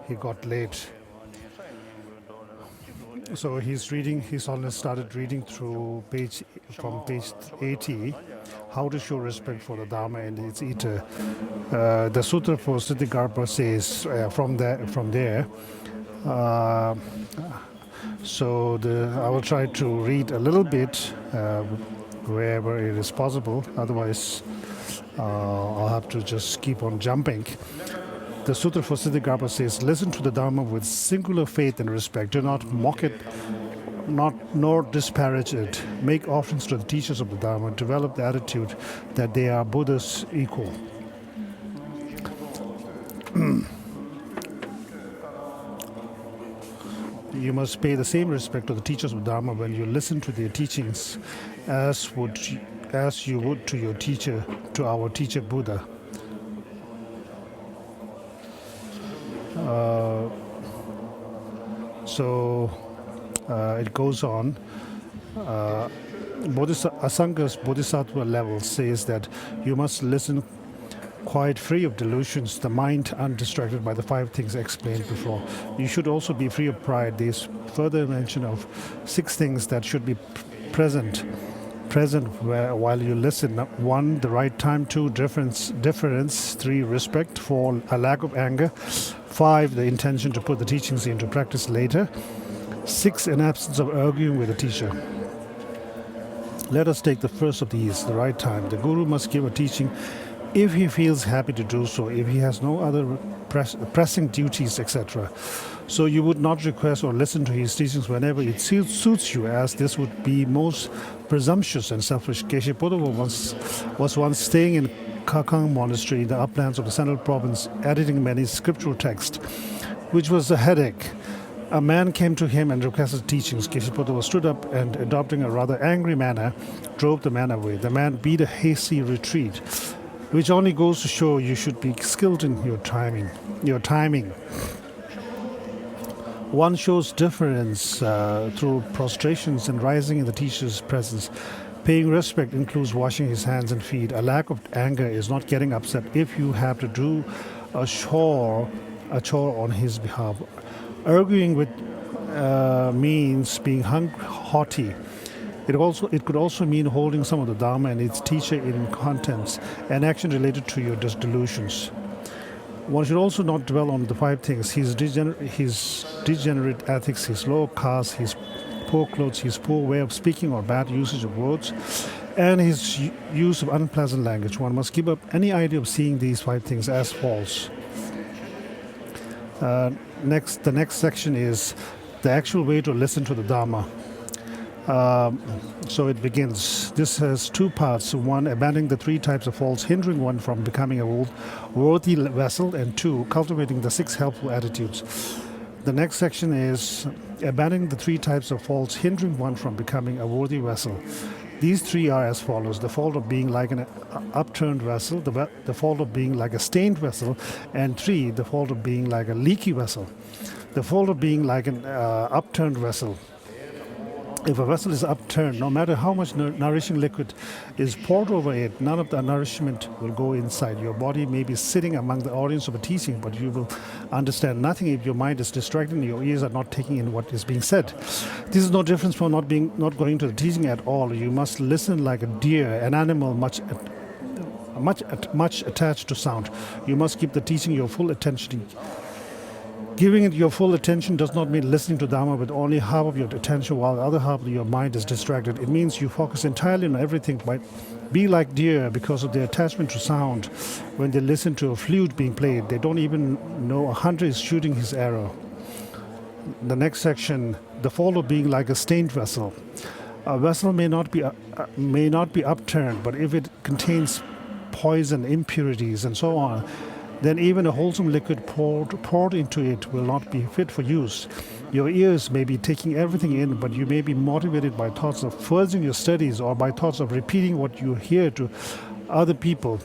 he got late. So he's reading, His Holiness started reading from page 80, how to show respect for the Dharma and its eater. The Sutra for Siddhikarpa says from there. I will try to read a little bit wherever it is possible. Otherwise, I'll have to just keep on jumping. The Sutra for Siddhikarpa says, listen to the Dharma with singular faith and respect. Do not mock it, nor disparage it. Make offerings to the teachers of the Dharma. Develop the attitude that they are Buddha's equal. You must pay the same respect to the teachers of Dharma when you listen to their teachings as you would to your teacher, to our teacher Buddha. It goes on. Asanga's Bodhisattva level says that you must listen quite free of delusions, the mind undistracted by the 5 things explained before. You should also be free of pride. There's further mention of 6 things that should be present while you listen. 1, the right time. 2, deference. 3, respect. 4, a lack of anger. 5, the intention to put the teachings into practice later. 6, an absence of arguing with the teacher. Let us take the first of these, the right time. The Guru must give a teaching if he feels happy to do so, if he has no other pressing duties, etc. So you would not request or listen to his teachings whenever it suits you, as this would be most presumptuous and selfish. Geshe Buddha was once staying in Ganden Monastery in the uplands of the central province, editing many scriptural texts, which was a headache. A man came to him and requested teachings. Geshe Buddha stood up and, adopting a rather angry manner, drove the man away. The man beat a hasty retreat, which only goes to show you should be skilled in your timing. One shows deference through prostrations and rising in the teacher's presence. Paying respect includes washing his hands and feet. A lack of anger is not getting upset if you have to do a chore on his behalf. Arguing with means being haughty. It could also mean holding some of the Dharma and its teacher in contempt, an action related to your delusions. One should also not dwell on the 5 things: his degenerate ethics, his low caste, his poor clothes, his poor way of speaking or bad usage of words, and his use of unpleasant language. One must give up any idea of seeing these 5 things as false. The next section is the actual way to listen to the Dharma. So it begins. This has 2 parts. 1, abandoning the 3 types of faults hindering one from becoming a worthy vessel, and 2, cultivating the 6 helpful attitudes. The next section is abandoning the 3 types of faults hindering one from becoming a worthy vessel. These 3 are as follows: the fault of being like an upturned vessel, the fault of being like a stained vessel, and 3, the fault of being like a leaky vessel. The fault of being like an upturned vessel. If a vessel is upturned, no matter how much nourishing liquid is poured over it, none of the nourishment will go inside. Your body may be sitting among the audience of a teaching, but you will understand nothing if your mind is distracted and your ears are not taking in what is being said. This is no difference from not going to the teaching at all. You must listen like a deer, an animal much attached to sound. You must give the teaching your full attention. Giving it your full attention does not mean listening to Dharma with only half of your attention while the other half of your mind is distracted. It means you focus entirely on everything. Be like deer because of their attachment to sound. When they listen to a flute being played, they don't even know a hunter is shooting his arrow. The next section, the fault of being like a stained vessel. A vessel may not be upturned, but if it contains poison, impurities, and so on, then even a wholesome liquid poured into it will not be fit for use. Your ears may be taking everything in, but you may be motivated by thoughts of furthering your studies or by thoughts of repeating what you hear to other people,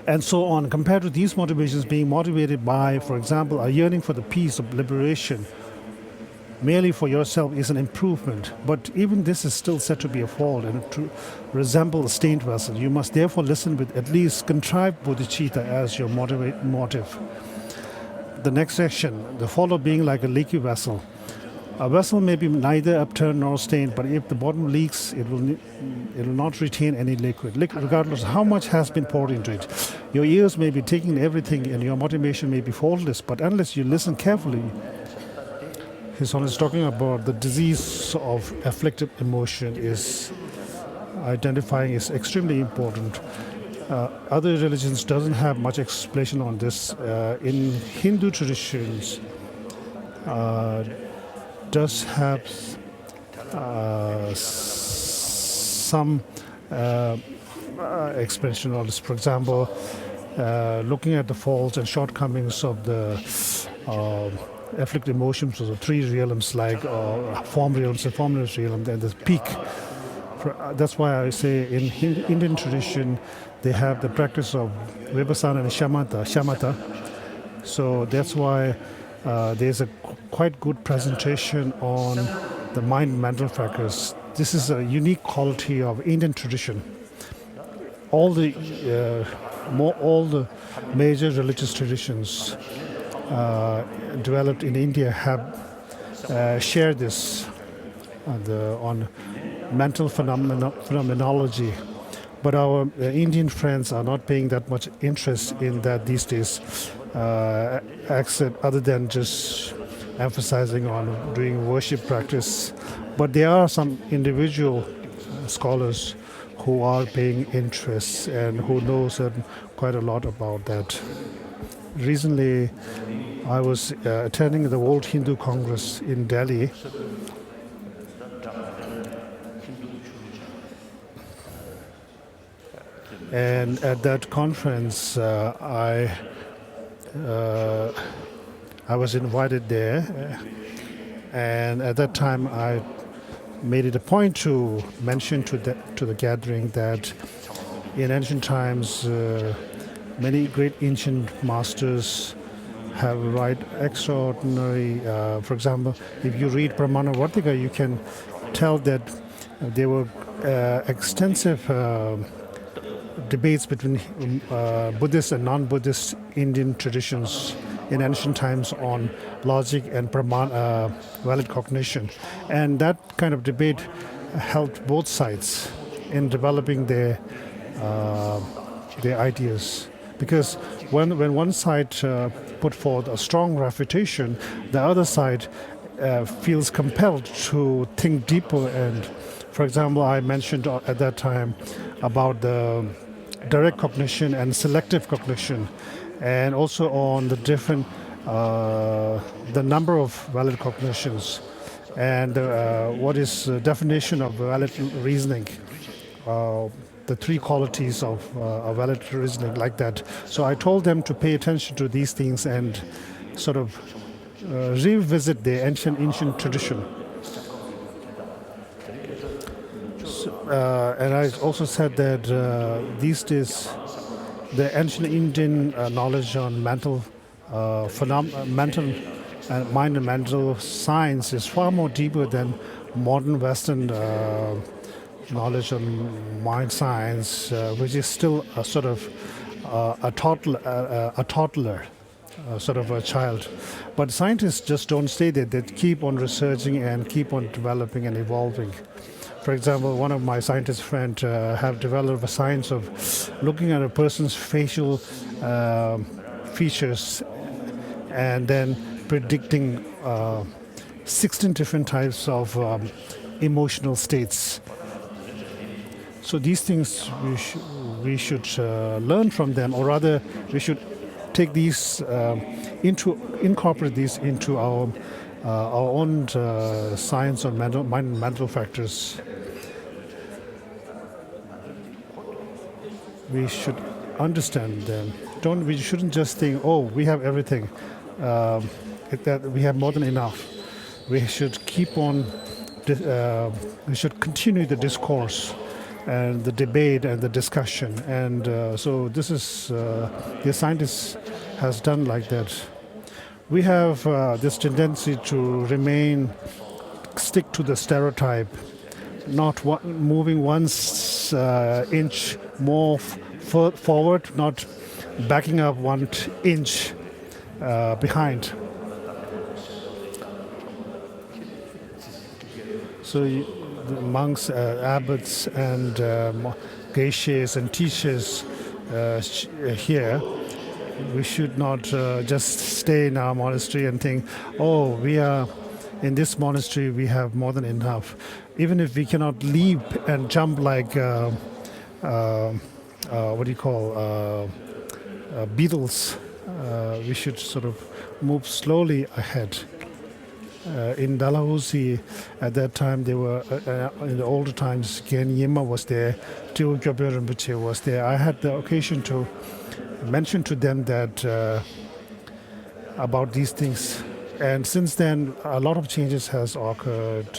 and so on. Compared to these motivations being motivated by, for example, a yearning for the peace of liberation merely for yourself is an improvement, but even this is still said to be a fault and to resemble a stained vessel. You must therefore listen with at least contrived bodhicitta as your motive. The next section, the follow being like a leaky vessel. A vessel may be neither upturned nor stained, but if the bottom leaks, it will not retain any liquid, regardless of how much has been poured into it. Your ears may be taking everything and your motivation may be faultless, but unless you listen carefully, His Holiness is talking about the disease of afflictive emotion is identifying is extremely important. Other religions doesn't have much explanation on this. In Hindu traditions, does have some explanation on this. For example, looking at the faults and shortcomings of the afflicted emotions of the three realms, like form realms and formless realm, and the peak. That's why I say in Indian tradition they have the practice of vipassana and shamatha. So that's why there's a quite good presentation on the mind and mental factors. This is a unique quality of Indian tradition. All the major religious traditions developed in India have shared this on mental phenomenology. But our Indian friends are not paying that much interest in that these days, other than just emphasizing on doing worship practice. But there are some individual scholars who are paying interest and who know quite a lot about that. Recently, I was attending the World Hindu Congress in Delhi. And at that conference, I was invited there, and at that time I made it a point to mention to the gathering that in ancient times many great ancient masters have write extraordinary. For example, if you read Pramana Vartika, you can tell that there were extensive debates between Buddhist and non-Buddhist Indian traditions in ancient times on logic and valid cognition. And that kind of debate helped both sides in developing their ideas. Because when one side put forth a strong refutation, the other side feels compelled to think deeper. And for example, I mentioned at that time about the direct cognition and selective cognition, and also on the different the number of valid cognitions, and what is the definition of valid reasoning, the three qualities of valid reasoning, like that. So I told them to pay attention to these things and sort of revisit the ancient tradition. And I also said that these days the ancient Indian knowledge on mental mental and mind and mental science is far more deeper than modern Western knowledge on mind science, which is still a sort of a toddler, sort of a child. But scientists just don't stay there. They keep on researching and keep on developing and evolving. For example, one of my scientist friends have developed a science of looking at a person's facial features and then predicting 16 different types of emotional states. So these things we should learn from them, or rather we should take these incorporate these into our own science on mind and mental factors. We should understand them. We shouldn't just think, oh, we have everything, that we have more than enough. We should keep on. We should continue the discourse and the debate and the discussion. And so this is the scientist has done like that. we have this tendency to stick to the stereotype, not moving one inch more forward, not backing up 1 inch behind. So the monks, abbots, and geishas and teachers here, we should not just stay in our monastery and think, oh, we are in this monastery, we have more than enough. Even if we cannot leap and jump like beetles, we should sort of move slowly ahead. In Dalhousie, at that time, they were in the older times. Gen Yima was there, Teo Gyobyo Rinpoche was there. I had the occasion to mention to them that about these things, and since then, a lot of changes has occurred.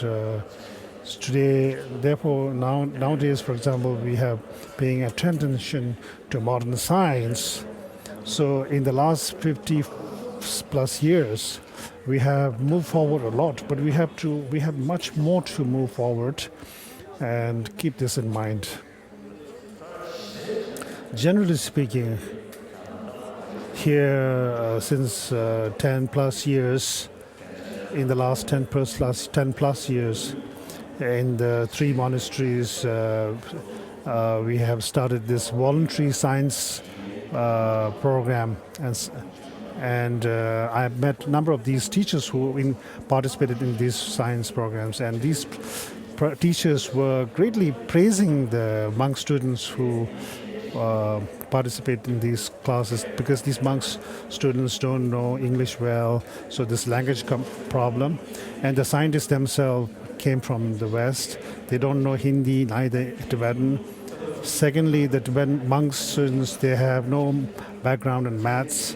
Today, therefore, nowadays, for example, we have paying attention to modern science. So, in the last 50 plus years, we have moved forward a lot, but we have much more to move forward, and keep this in mind. Generally speaking, here since 10 plus years, in the last 10 plus years, in the 3 monasteries, we have started this voluntary science program, and I've met a number of these teachers who participated in these science programs, and these teachers were greatly praising the monk students who participate in these classes, because these monk students don't know English well, so this language problem, and the scientists themselves came from the West. They don't know Hindi, neither Tibetan. Secondly, the Tibetan monk students, they have no background in maths,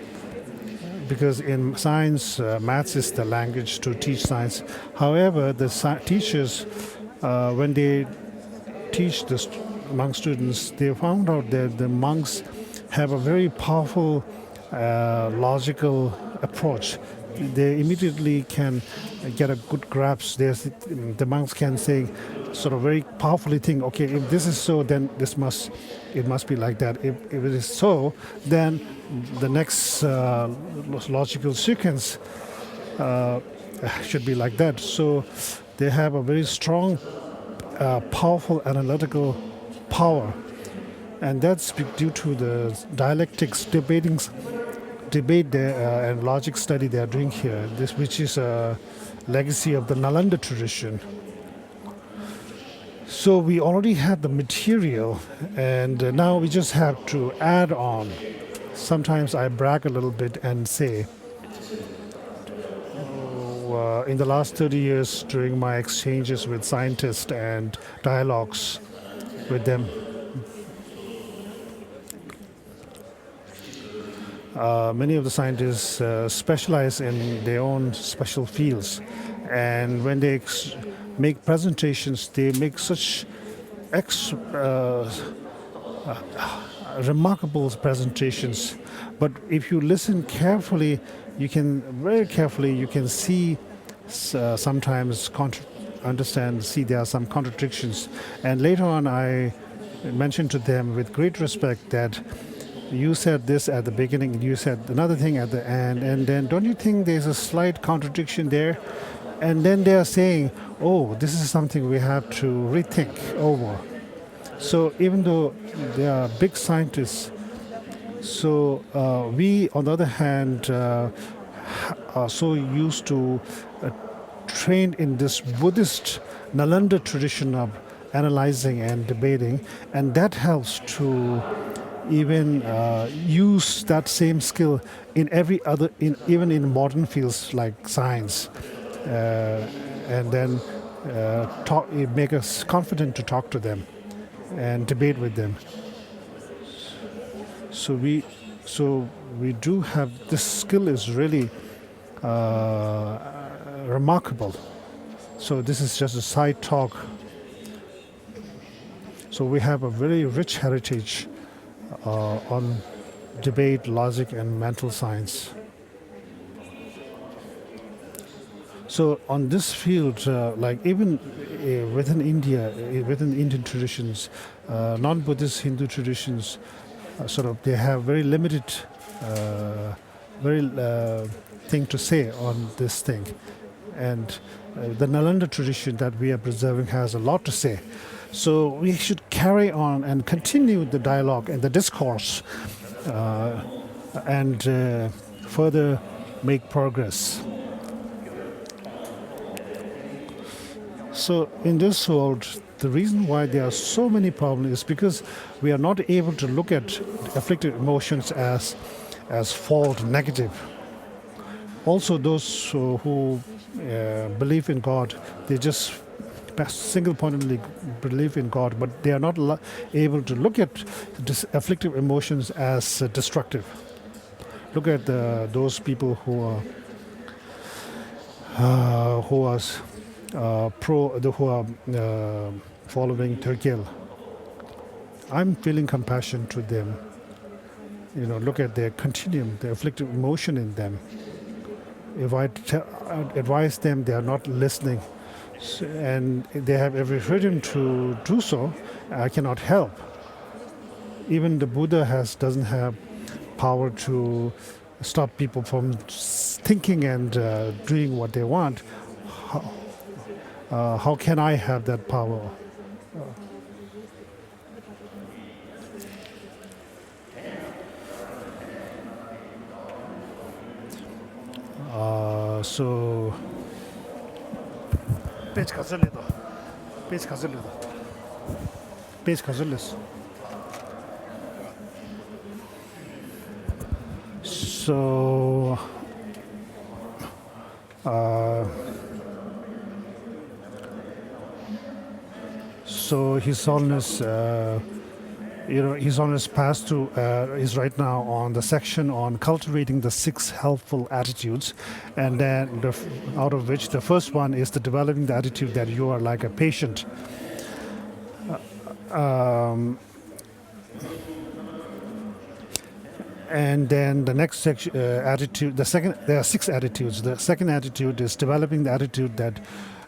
because in science, maths is the language to teach science. However, the teachers, when they teach the monk students, they found out that the monks have a very powerful logical approach. They immediately can get a good grasp. The monks can say, sort of very powerfully think, okay, if this is so, then it must be like that. If it is so, then the next logical sequence should be like that. So they have a very strong, powerful analytical power, and that's due to the dialectics debate and logic study they are doing here. Which is a legacy of the Nalanda tradition. So we already have the material, and now we just have to add on. Sometimes I brag a little bit and say, in the last 30 years, during my exchanges with scientists and dialogues with them, many of the scientists specialize in their own special fields, and when they make presentations, they make such remarkable presentations. But if you listen carefully, you can see sometimes see there are some contradictions. And later on, I mentioned to them with great respect that you said this at the beginning, you said another thing at the end, and then don't you think there's a slight contradiction there? And then they are saying, oh, this is something we have to rethink over. So even though they are big scientists, so we, on the other hand, are so used to trained in this Buddhist Nalanda tradition of analyzing and debating, and that helps to even use that same skill in even in modern fields like science, and then make us confident to talk to them and debate with them. So we do have this skill is really remarkable. So this is just a side talk. So we have a very rich heritage on debate, logic, and mental science. So on this field, like even within India, within Indian traditions, non-Buddhist Hindu traditions, sort of they have very limited, very thing to say on this thing, and the Nalanda tradition that we are preserving has a lot to say. So we should carry on and continue the dialogue and the discourse, and further make progress. So in this world, the reason why there are so many problems is because we are not able to look at afflictive emotions as fault, negative. Also, those who believe in God, they just single-pointedly believe in God, but they are not able to look at afflictive emotions as destructive. Look at those people who are following Turkey. I'm feeling compassion to them. Look at their continuum, the afflictive emotion in them. If I advise them, they are not listening, and they have every freedom to do so. I cannot help. Even the Buddha doesn't have power to stop people from thinking and doing what they want. How can I have that power? So page hazırlıyordu. So so His Holiness, His Holiness passed through is right now on the section on cultivating the 6 helpful attitudes, and then out of which the first one is the developing the attitude that you are like a patient. And then the next section, attitude. There are 6 attitudes. The second attitude is developing the attitude that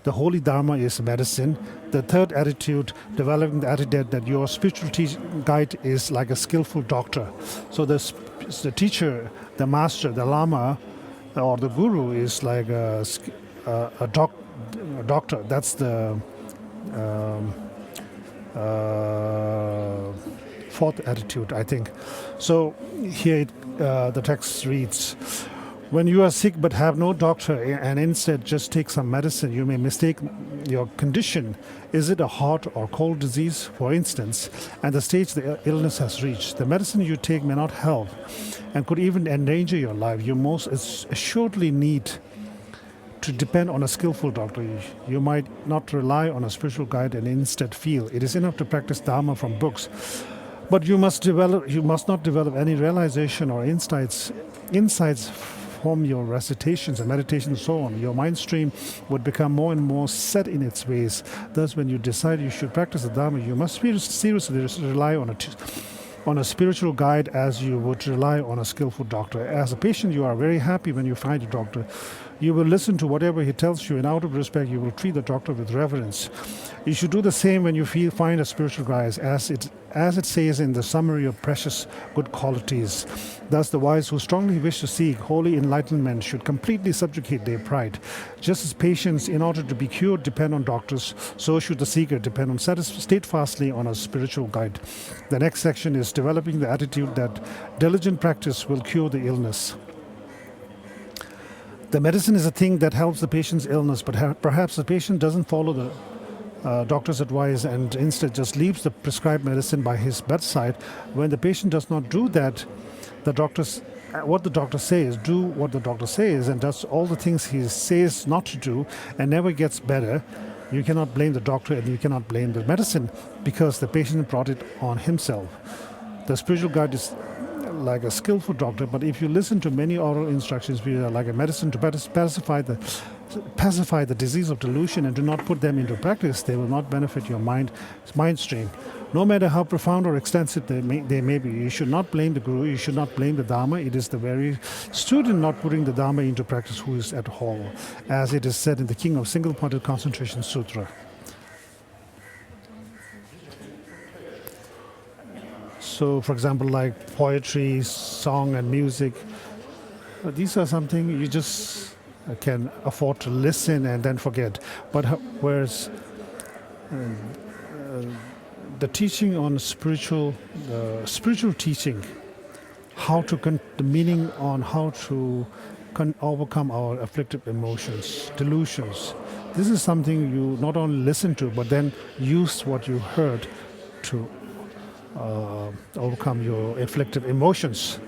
the holy Dharma is medicine. The third attitude, developing the attitude that your spiritual guide is like a skillful doctor. So the teacher, the master, the Lama, or the guru is like a doctor. That's the fourth attitude, I think. So here the text reads, when you are sick but have no doctor and instead just take some medicine, you may mistake your condition. Is it a hot or cold disease, for instance, and the stage the illness has reached? The medicine you take may not help and could even endanger your life. You most assuredly need to depend on a skillful doctor. You might not rely on a spiritual guide and instead feel. It is enough to practice Dharma from books. But you must not develop any realization or insights from your recitations and meditations and so on. Your mind stream would become more and more set in its ways. Thus, when you decide you should practice the Dharma, you must seriously rely on a spiritual guide as you would rely on a skillful doctor. As a patient, you are very happy when you find a doctor. You will listen to whatever he tells you, and out of respect, you will treat the doctor with reverence. You should do the same when you find a spiritual guide, as it says in the summary of precious good qualities. Thus, the wise who strongly wish to seek holy enlightenment should completely subjugate their pride. Just as patients, in order to be cured, depend on doctors, so should the seeker depend on steadfastly on a spiritual guide. The next section is developing the attitude that diligent practice will cure the illness. The medicine is a thing that helps the patient's illness, but perhaps the patient doesn't follow the doctor's advice and instead just leaves the prescribed medicine by his bedside. When the patient does not do that, what the doctor says, do what the doctor says, and does all the things he says not to do, and never gets better, you cannot blame the doctor and you cannot blame the medicine, because the patient brought it on himself. The spiritual guide is like a skillful doctor, but if you listen to many oral instructions, we are like a medicine to pacify the disease of delusion and do not put them into practice, they will not benefit your mind stream. No matter how profound or extensive they may be, you should not blame the Guru, you should not blame the Dharma. It is the very student not putting the Dharma into practice who is at fault, as it is said in the King of Single-Pointed Concentration Sutra. So, for example, like poetry, song and music, these are something you just can afford to listen and then forget. But whereas the teaching on spiritual teaching, the meaning on how to overcome our afflictive emotions, delusions. This is something you not only listen to, but then use what you heard to overcome your afflictive emotions.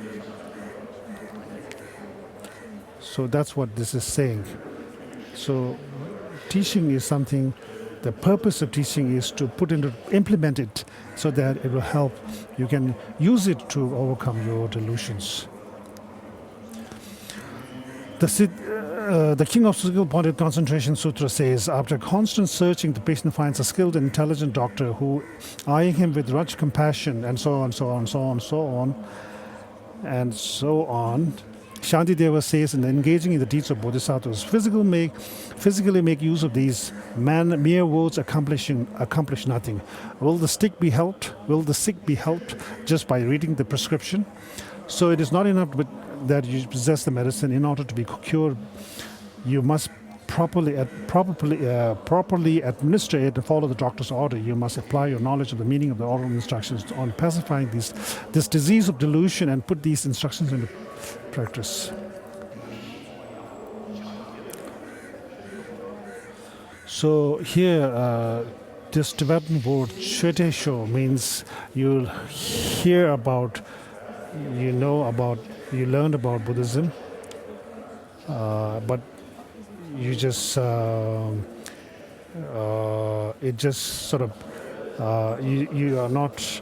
So that's what this is saying. So teaching is something, the purpose of teaching is to implement it so that it will help. You can use it to overcome your delusions. The King of Single-Pointed Concentration Sutra says, after constant searching, the patient finds a skilled and intelligent doctor who, eyeing him with much compassion, and so on, so on, so on, so on, and so on. Shantideva says, in engaging in the deeds of bodhisattvas, physically make use of these. Mere words accomplish nothing. Will the sick be helped? Will the sick be helped just by reading the prescription? So it is not enough that you possess the medicine. In order to be cured, you must properly administer it and follow the doctor's order. You must apply your knowledge of the meaning of the oral instructions on pacifying this disease of delusion and put these instructions into practice. So here, this Tibetan word "shwete-sho" means you'll hear about, you learned about Buddhism, but you just it just sort of you are not.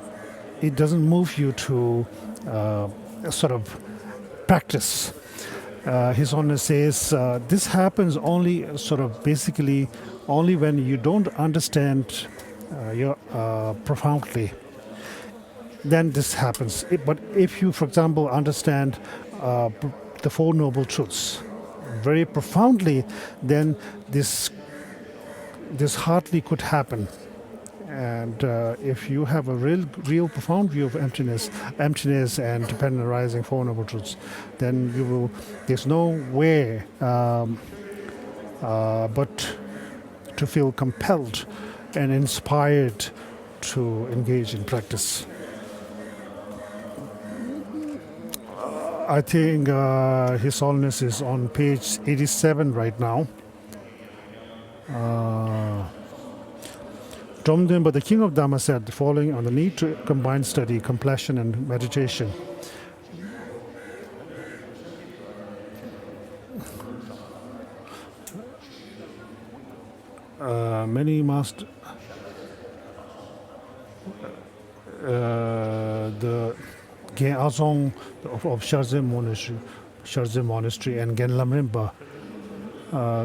It doesn't move you to sort of practice. His Holiness says this happens only basically only when you don't understand profoundly. Then this happens. But if you, for example, understand the Four Noble Truths very profoundly, then this hardly could happen. And if you have a real profound view of emptiness and dependent arising Four Noble Truths, then there's no way but to feel compelled and inspired to engage in practice. I think His Holiness is on page 87 right now. But the King of Dhamma said the following on the need to combine study, compassion, and meditation. Many must the Azong of Sharze Monastery and Lam Rim,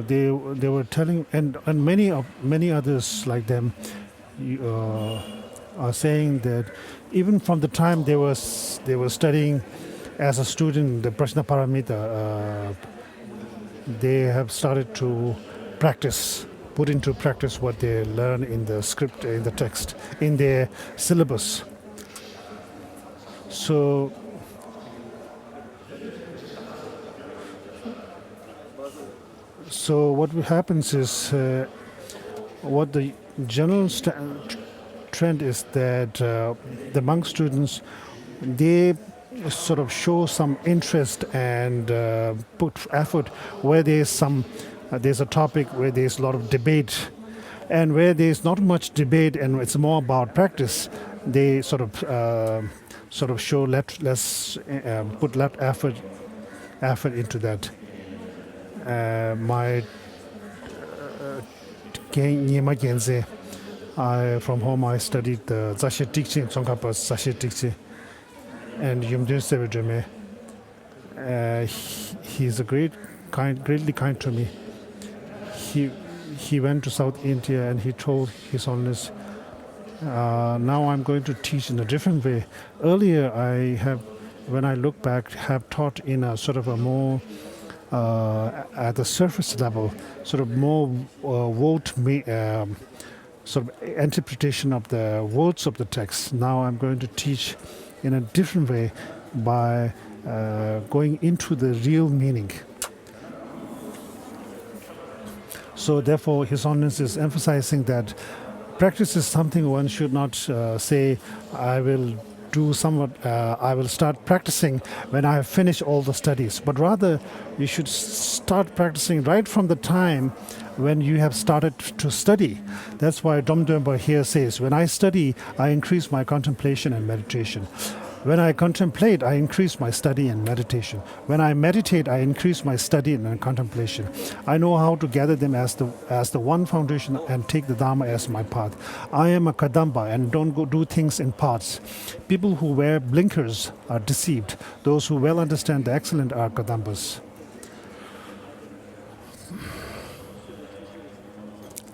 they were telling, and many others like them are saying that even from the time they were studying as a student the Prajna Paramita, they have started to put into practice what they learn in the script, in the text, in their syllabus. So what happens is, what the general trend is that the monk students, they sort of show some interest and put effort where there's a topic where there's a lot of debate, and where there's not much debate and it's more about practice, they sort of show put less effort into that. My Nyema Genze, from home I studied the Zashe Tikche, Tsongkhapa's Zashe Tikche, and Yumdir Sevijame. He's greatly kind to me. He went to South India and he told His Holiness, Now I'm going to teach in a different way. Earlier, when I look back, have taught in a sort of a more at the surface level, sort of more sort of interpretation of the words of the text. Now I'm going to teach in a different way by going into the real meaning. So therefore, His Holiness is emphasizing that practice is something one should not say, I will start practicing when I have finished all the studies. But rather, you should start practicing right from the time when you have started to study. That's why Domdömba here says, when I study, I increase my contemplation and meditation. When I contemplate, I increase my study and meditation. When I meditate, I increase my study and contemplation. I know how to gather them as the one foundation and take the Dharma as my path. I am a Kadamba and don't go do things in parts. People who wear blinkers are deceived. Those who well understand the excellent are Kadambas.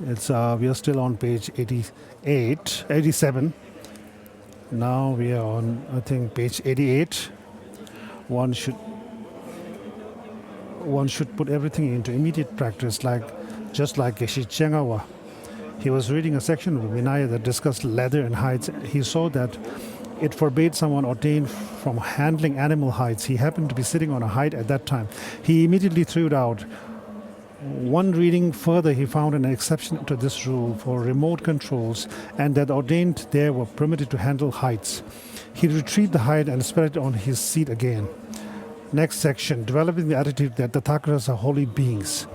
We are still on page 87. Now we are on, I think, page 88. One should put everything into immediate practice, just like Geshe Chengawa. He was reading a section of Vinaya that discussed leather and hides. He saw that it forbade someone ordained from handling animal hides. He happened to be sitting on a hide at that time. He immediately threw it out. One reading further, he found an exception to this rule for remote controls, and that ordained there were permitted to handle hides. He retrieved the hide and spread it on his seat again. Next section, developing the attitude that the Thakuras are holy beings.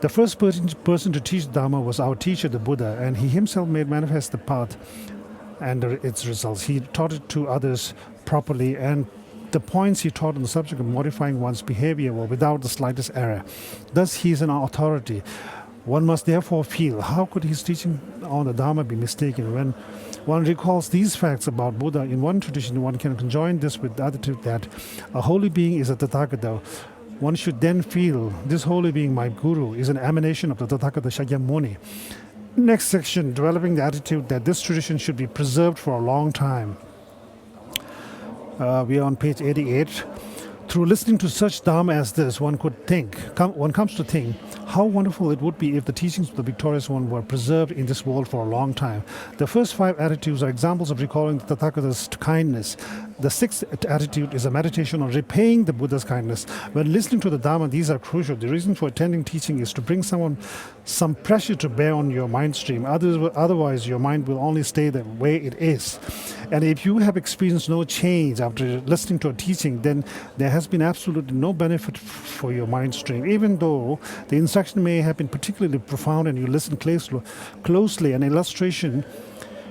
The first person to teach Dharma was our teacher, the Buddha, and he himself made manifest the path and its results. He taught it to others properly, and the points he taught on the subject of modifying one's behavior were without the slightest error. Thus, he is an authority. One must therefore feel, how could his teaching on the Dharma be mistaken? When one recalls these facts about Buddha in one tradition, one can conjoin this with the attitude that a holy being is a Tathagata. One should then feel, this holy being, my Guru, is an emanation of the Tathagata Shakyamuni. Next section, developing the attitude that this tradition should be preserved for a long time. We are on page 88. Through listening to such Dharma as this, one comes to think how wonderful it would be if the teachings of the victorious one were preserved in this world for a long time. The first 5 attitudes are examples of recalling the Tathagata's kindness. The 6th attitude is a meditation on repaying the Buddha's kindness. When listening to the Dharma, these are crucial. The reason for attending teaching is to bring some pressure to bear on your mind stream. Otherwise, your mind will only stay the way it is. And if you have experienced no change after listening to a teaching, then there has been absolutely no benefit for your mind stream. Even though the instruction may have been particularly profound and you listen closely, an illustration,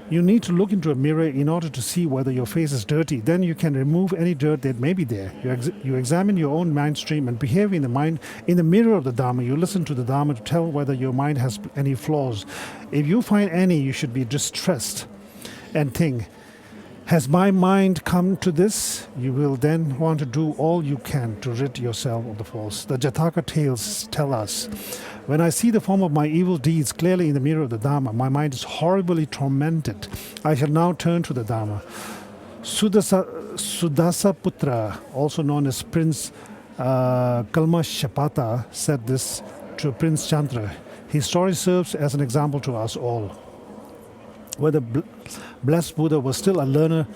you need to look into a mirror in order to see whether your face is dirty. Then you can remove any dirt that may be there. You examine your own mind stream and behave in the mirror of the Dharma. You listen to the Dharma to tell whether your mind has any flaws. If you find any, you should be distressed and think, has my mind come to this? You will then want to do all you can to rid yourself of the faults. The Jataka tales tell us, when I see the form of my evil deeds clearly in the mirror of the Dharma, my mind is horribly tormented. I shall now turn to the Dharma. Sudasaputra, also known as Prince Kalmashapata, said this to Prince Chandra. His story serves as an example to us all. Where the blessed Buddha was still a learner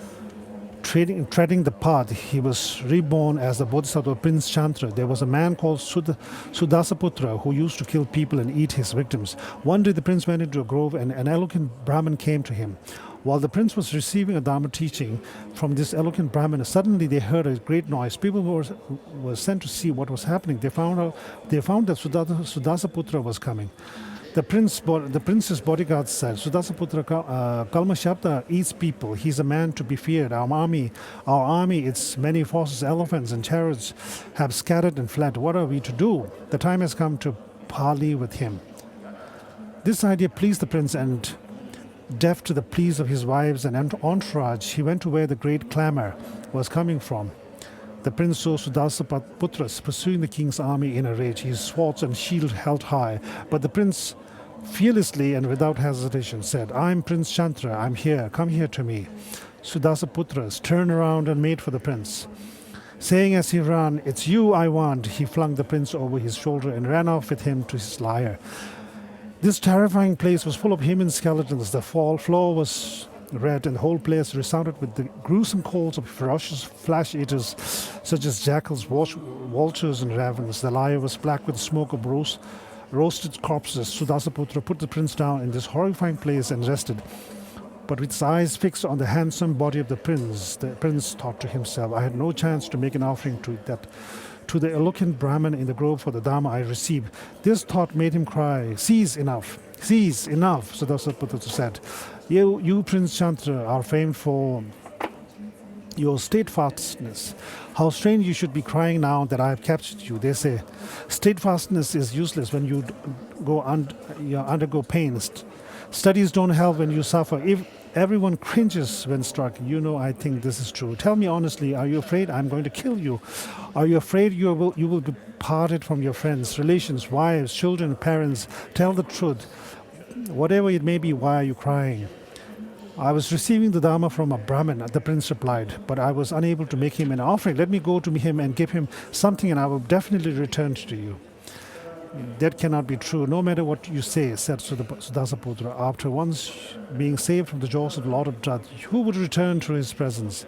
treading the path, he was reborn as the Bodhisattva Prince Chandra. There was a man called Sudasaputra who used to kill people and eat his victims. One day the prince went into a grove and an eloquent Brahmin came to him. While the prince was receiving a Dharma teaching from this eloquent Brahmin, suddenly they heard a great noise. People were sent to see what was happening. They found that Sudasaputra was coming. The prince's bodyguards said, Sudasaputra Kalmashabda eats people. He's a man to be feared. Our army, its many forces, elephants and chariots, have scattered and fled. What are we to do? The time has come to parley with him. This idea pleased the prince, and deaf to the pleas of his wives and entourage, he went to where the great clamor was coming from. The prince saw Sudasaputra pursuing the king's army in a rage, his swords and shield held high. But the prince fearlessly and without hesitation said, "I'm Prince Chantra, I'm here, come here to me." Sudasaputras turned around and made for the prince. Saying as he ran, "It's you I want," he flung the prince over his shoulder and ran off with him to his lair. This terrifying place was full of human skeletons. The floor was red, and the whole place resounded with the gruesome calls of ferocious flesh-eaters such as jackals, vultures and ravens. The lair was black with smoke of roasted corpses. Sudasaputra put the prince down in this horrifying place and rested. But with his eyes fixed on the handsome body of the prince thought to himself, "I had no chance to make an offering to the eloquent Brahmin in the grove for the Dharma I received." This thought made him cry, "Cease, enough, Sudasaputra said. You, Prince Chantra, are famed for your steadfastness. How strange you should be crying now that I have captured you. They say, steadfastness is useless when you undergo pain. Studies don't help when you suffer. If everyone cringes when struck, I think this is true. Tell me honestly, are you afraid I'm going to kill you? Are you afraid you will be parted from your friends, relations, wives, children, parents? Tell the truth. Whatever it may be, why are you crying?" "I was receiving the Dharma from a Brahmin," the prince replied, "but I was unable to make him an offering. Let me go to him and give him something, and I will definitely return to you." "That cannot be true, no matter what you say," said Sudasaputra. "After once being saved from the jaws of the Lord of Death, who would return to his presence?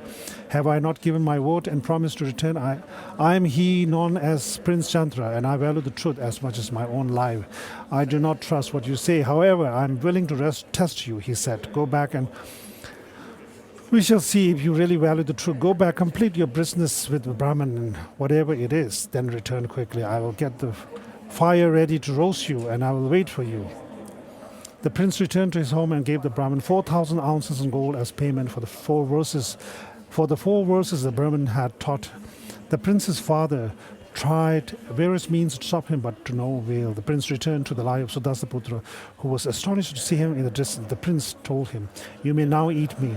Have I not given my word and promised to return? I am he known as Prince Chantra, and I value the truth as much as my own life. I do not trust what you say. However, I am willing to test you," he said. "Go back and we shall see if you really value the truth. Go back, complete your business with the Brahmin, and whatever it is, then return quickly. I will get the fire ready to roast you, and I will wait for you." The prince returned to his home and gave the Brahmin 4,000 ounces in gold as payment for the 4 verses. For the 4 verses the Brahmin had taught. The prince's father tried various means to stop him, but to no avail. The prince returned to the lair of Sudasaputra, who was astonished to see him in the distance. The prince told him, "You may now eat me.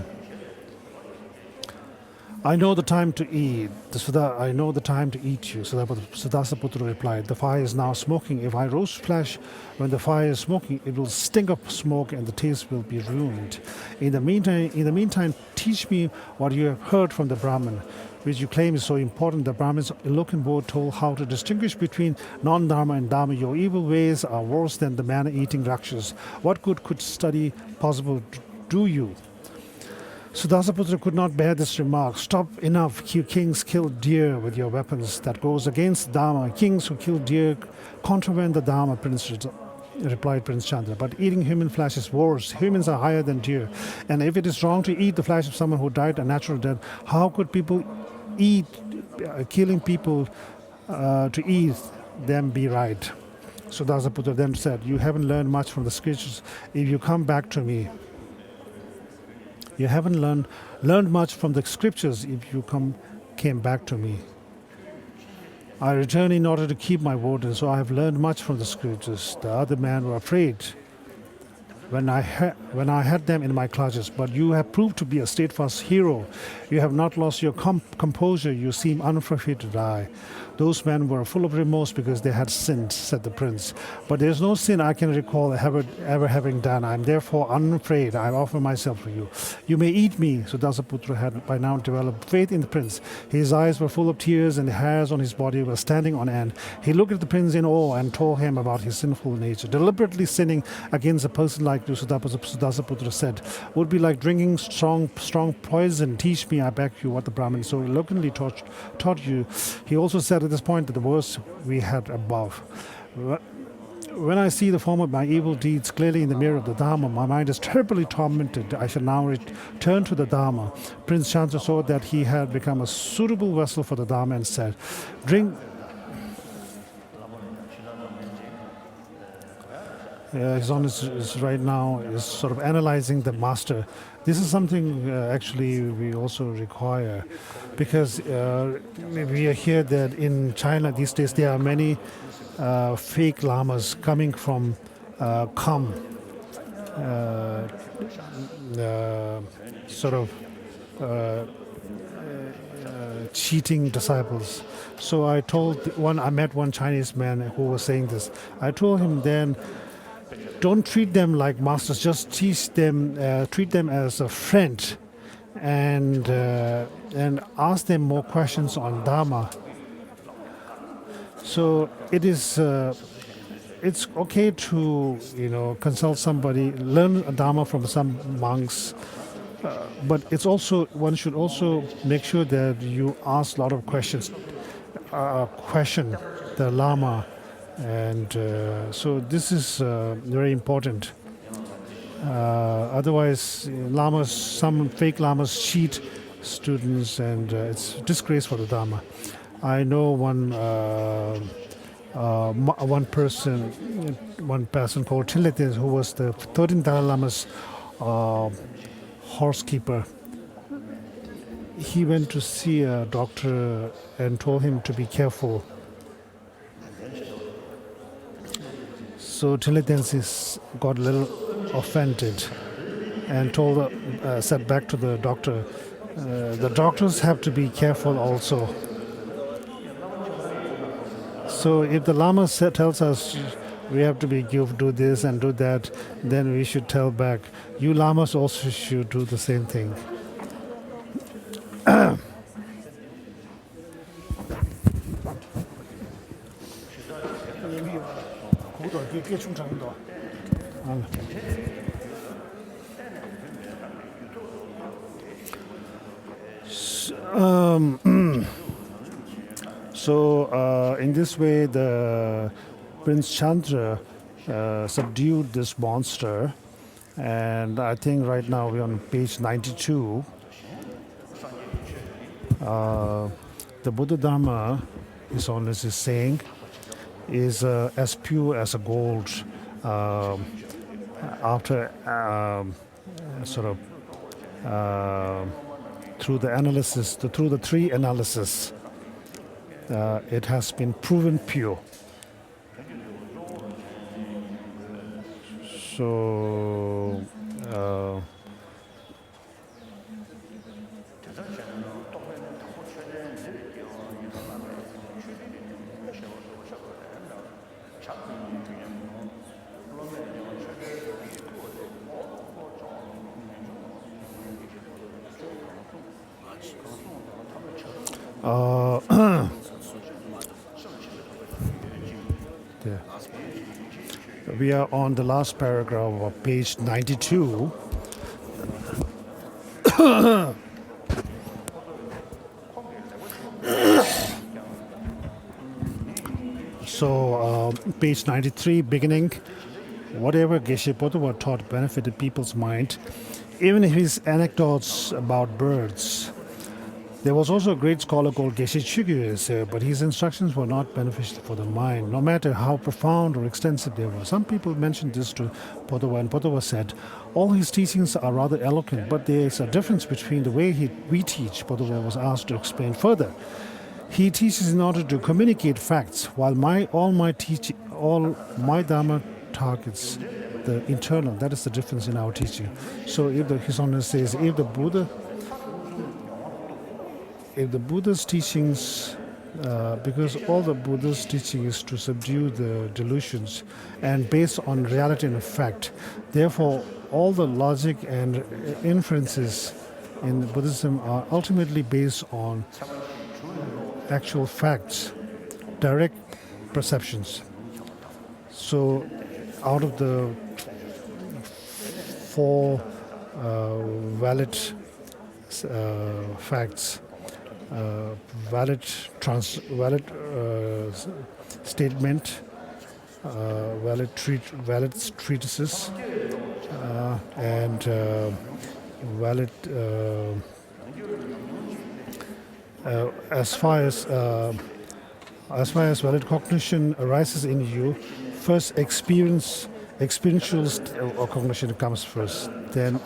I know the time to eat. I know the time to eat you." Sudasaputra replied, "The fire is now smoking. If I roast flesh when the fire is smoking, it will stink of smoke and the taste will be ruined. In the meantime, teach me what you have heard from the Brahmin, which you claim is so important." The Brahmin's eloquent word told how to distinguish between non-dharma and dharma. "Your evil ways are worse than the man-eating rakshas. What good could study possible do you?" Sudasaputra could not bear this remark. "Stop, enough. You kings kill deer with your weapons. That goes against Dharma. Kings who kill deer contravene the Dharma," replied Prince Chandra. "But eating human flesh is worse. Humans are higher than deer. And if it is wrong to eat the flesh of someone who died a natural death, how could people eat, killing people to eat them be right?" Sudasaputra then said, "You haven't learned much from the scriptures. If you come back to me, you haven't learned much from the scriptures if you came back to me. I returned in order to keep my word, and so I have learned much from the scriptures." The other men were afraid when I had them in my clutches. "But you have proved to be a steadfast hero. You have not lost your composure. You seem unafraid to die." "Those men were full of remorse because they had sinned," said the prince. "But there is no sin I can recall ever having done. I am therefore unafraid. I offer myself for you. You may eat me." Sudasaputra had by now developed faith in the prince. His eyes were full of tears and the hairs on his body were standing on end. He looked at the prince in awe and told him about his sinful nature. "Deliberately sinning against a person like you," Sudasaputra said, "would be like drinking strong poison. Teach me, I beg you, what the Brahmin so eloquently taught you." He also said at this point that the verse we had above, "When I see the form of my evil deeds clearly in the mirror of the Dharma, my mind is terribly tormented. I shall now return to the Dharma." Prince Chandra saw that he had become a suitable vessel for the Dharma and said, "Drink." His Holiness is right now is sort of analyzing the master. This is something actually we also require, because we hear that in China these days there are many fake lamas coming from cheating disciples. So I met one Chinese man who was saying this. I told him then, don't treat them like masters. Just teach them, treat them as a friend, and ask them more questions on Dharma. So it is. It's okay to consult somebody, learn Dharma from some monks, but it's also one should also make sure that you ask a lot of questions, question the Lama, and so this is very important. Otherwise, some fake lamas cheat students, and it's disgrace for the Dharma. I know one person called Tibetan, who was the 13th Dalai Lama's horsekeeper. He went to see a doctor and told him to be careful. So Tibetan got a little offended and said back to the doctor, the doctors have to be careful also. So if the Lama tells us we have to do this and do that, then we should tell back, you Lamas also should do the same thing. So in this way, the Prince Chandra subdued this monster, and I think right now we're on page 92. The Buddha Dharma, His Holiness is saying, is as pure as a gold. After through the three analysis, it has been proven pure. So we are on the last paragraph of page 92. So page 93, beginning, whatever Geshe Pothowa taught benefited people's mind, even his anecdotes about birds. There was also a great scholar called Geshe Chugye, but his instructions were not beneficial for the mind, no matter how profound or extensive they were. Some people mentioned this to Pothowa, and Pothowa said, all his teachings are rather eloquent, but there is a difference between the way we teach. Pothowa was asked to explain further. He teaches in order to communicate facts, while all my Dharma targets the internal. That is the difference in our teaching. So if His Holiness says, if the Buddha's teachings, because all the Buddha's teaching is to subdue the delusions and based on reality and fact, therefore all the logic and inferences in Buddhism are ultimately based on actual facts, direct perceptions. So out of the four valid facts, valid statement, valid treatises, and valid as far as valid cognition arises in you, first experiential or cognition comes first, then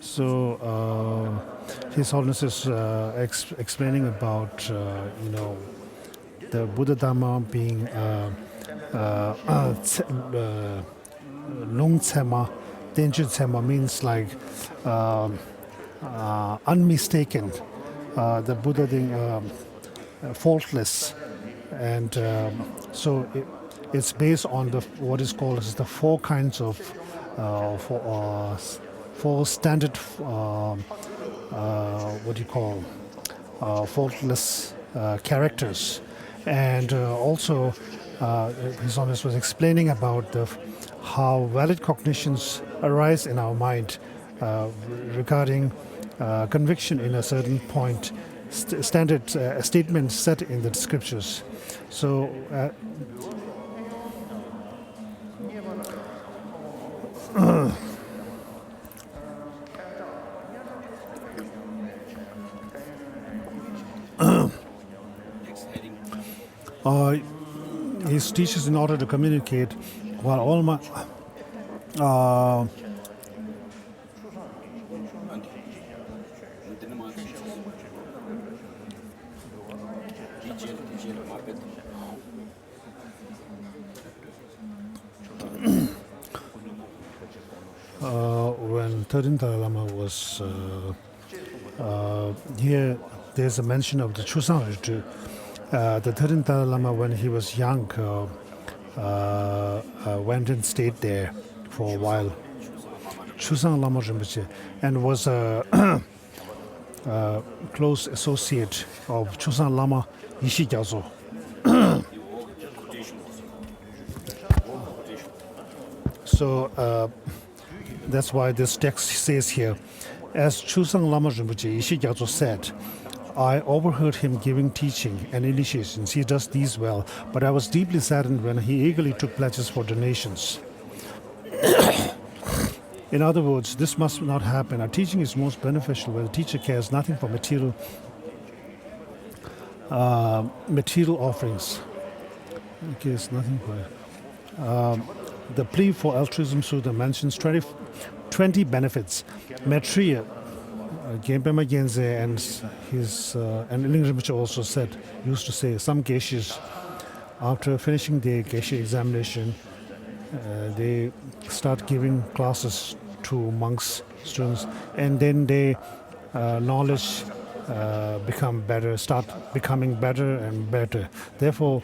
So His Holiness is explaining about the Buddha Dhamma being Nung Tsema, Danger Tsema means like unmistaken, the Buddha thing faultless, and it's based on what is called as the four kinds of four standard what do you call faultless characters, and also His Holiness was explaining about how valid cognitions arise in our mind regarding conviction in a certain point, standard statements set in the scriptures. So his teachers, in order to communicate, while all my when 13th Dalai Lama was here, there's a mention of the Chusang Rizhi. The 13th Dalai Lama, when he was young, went and stayed there for a while. Chusang Lama Rinpoche, and was a close associate of Chusang Lama Yishi Gyaltso. So that's why this text says here, as Chusang Lama Rinpoche Yishi Gyaltso said, I overheard him giving teaching and initiations. He does these well, but I was deeply saddened when he eagerly took pledges for donations. In other words, this must not happen. Our teaching is most beneficial where the teacher cares nothing for material offerings. He cares nothing for the plea for altruism Sutta mentions 20 benefits. Maitreya, Genpema Genze and his and Ling Rinpoche also used to say, some geishis, after finishing their geisha examination, they start giving classes to monks, students, and then they knowledge start becoming better and better. Therefore,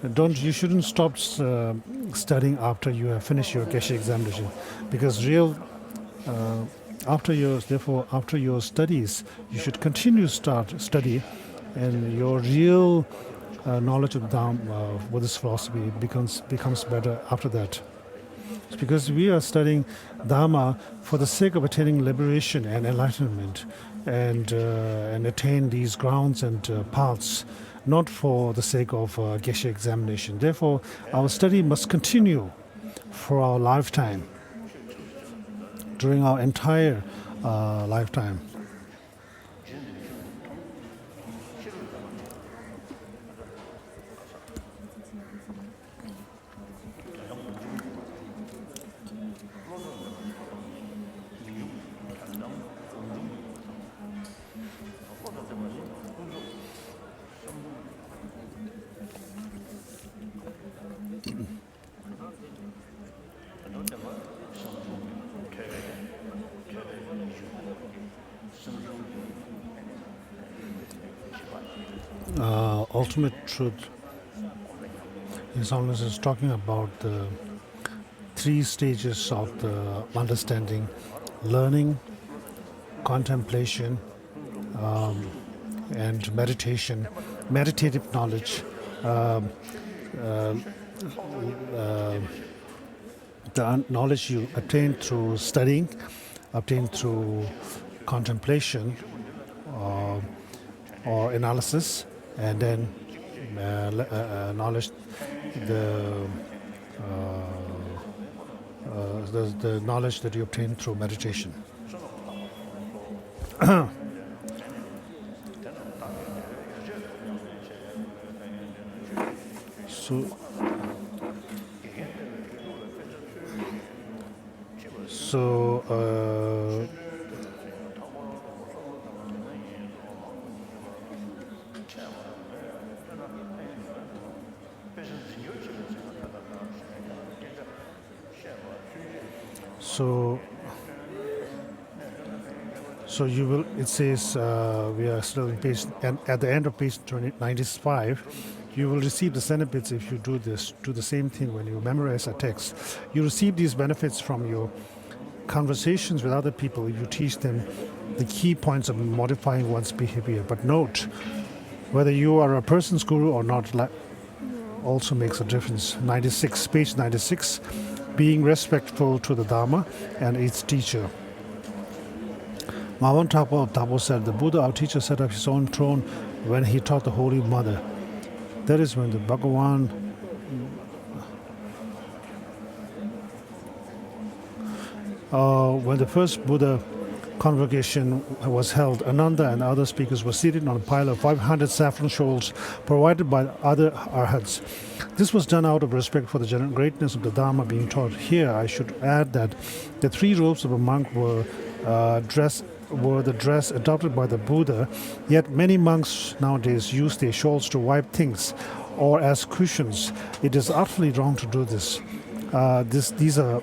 you shouldn't stop studying after you have finished your geisha examination, because after your studies, you should continue to study, and your real knowledge of Dharma, Buddhist philosophy, becomes better after that. It's because we are studying Dharma for the sake of attaining liberation and enlightenment, and attain these grounds and paths, not for the sake of geisha examination. Therefore, our study must continue for our lifetime, during our entire lifetime. Ultimate truth, His Holiness is talking about the 3 stages of the understanding: learning, contemplation, and meditation, meditative knowledge. The knowledge you obtain through studying, obtain through contemplation or analysis, and then knowledge, the knowledge that you obtain through meditation. So you will. It says we are still in page, and at the end of page 95, you will receive the benefits if you do this. Do the same thing when you memorize a text. You receive these benefits from your conversations with other people if you teach them the key points of modifying one's behavior. But note, whether you are a person's guru or not, also makes a difference. 96, page 96, being respectful to the Dharma and its teacher. Mawan Thapo said, the Buddha, our teacher, set up his own throne when he taught the Holy Mother. That is when the Bhagavan when the first Buddha convocation was held, Ananda and other speakers were seated on a pile of 500 saffron shawls provided by other arhats. This was done out of respect for the general greatness of the Dharma being taught. Here, I should add that the 3 robes of a monk were the dress adopted by the Buddha, yet many monks nowadays use their shawls to wipe things or as cushions. It is utterly wrong to do this. These are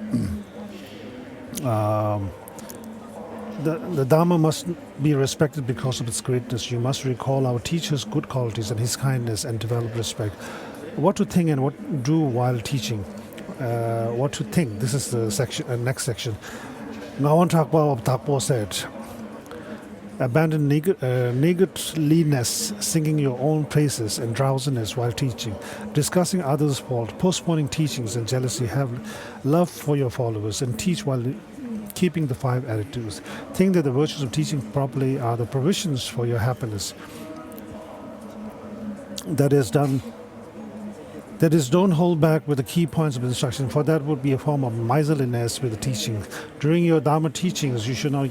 the Dharma must be respected because of its greatness. You must recall our teacher's good qualities and his kindness and develop respect. What to think and what do while teaching. What to think. This is the section, next section. Ngawan Thakpo said, abandon niggardliness, singing your own praises, and drowsiness while teaching, discussing others' fault, postponing teachings and jealousy. Have love for your followers and teach while keeping the 5 attitudes. Think that the virtues of teaching properly are the provisions for your happiness. That is, don't hold back with the key points of instruction, for that would be a form of miserliness with the teaching. During your Dharma teachings, you should not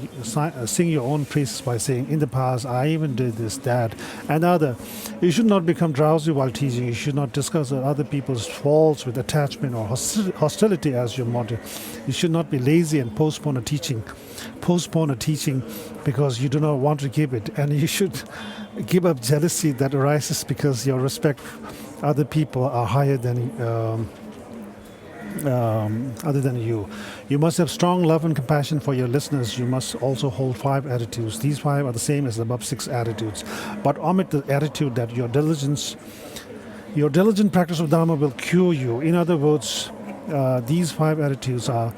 sing your own praises by saying, in the past, I even did this, that, and other. You should not become drowsy while teaching. You should not discuss other people's faults with attachment or hostility as your motto. You should not be lazy and postpone a teaching because you do not want to give it. And you should give up jealousy that arises because your respect other people are higher than other than you. You must have strong love and compassion for your listeners. You must also hold 5 attitudes. These 5 are the same as the above 6 attitudes, but omit the attitude that your diligent practice of Dharma will cure you. In other words, these 5 attitudes are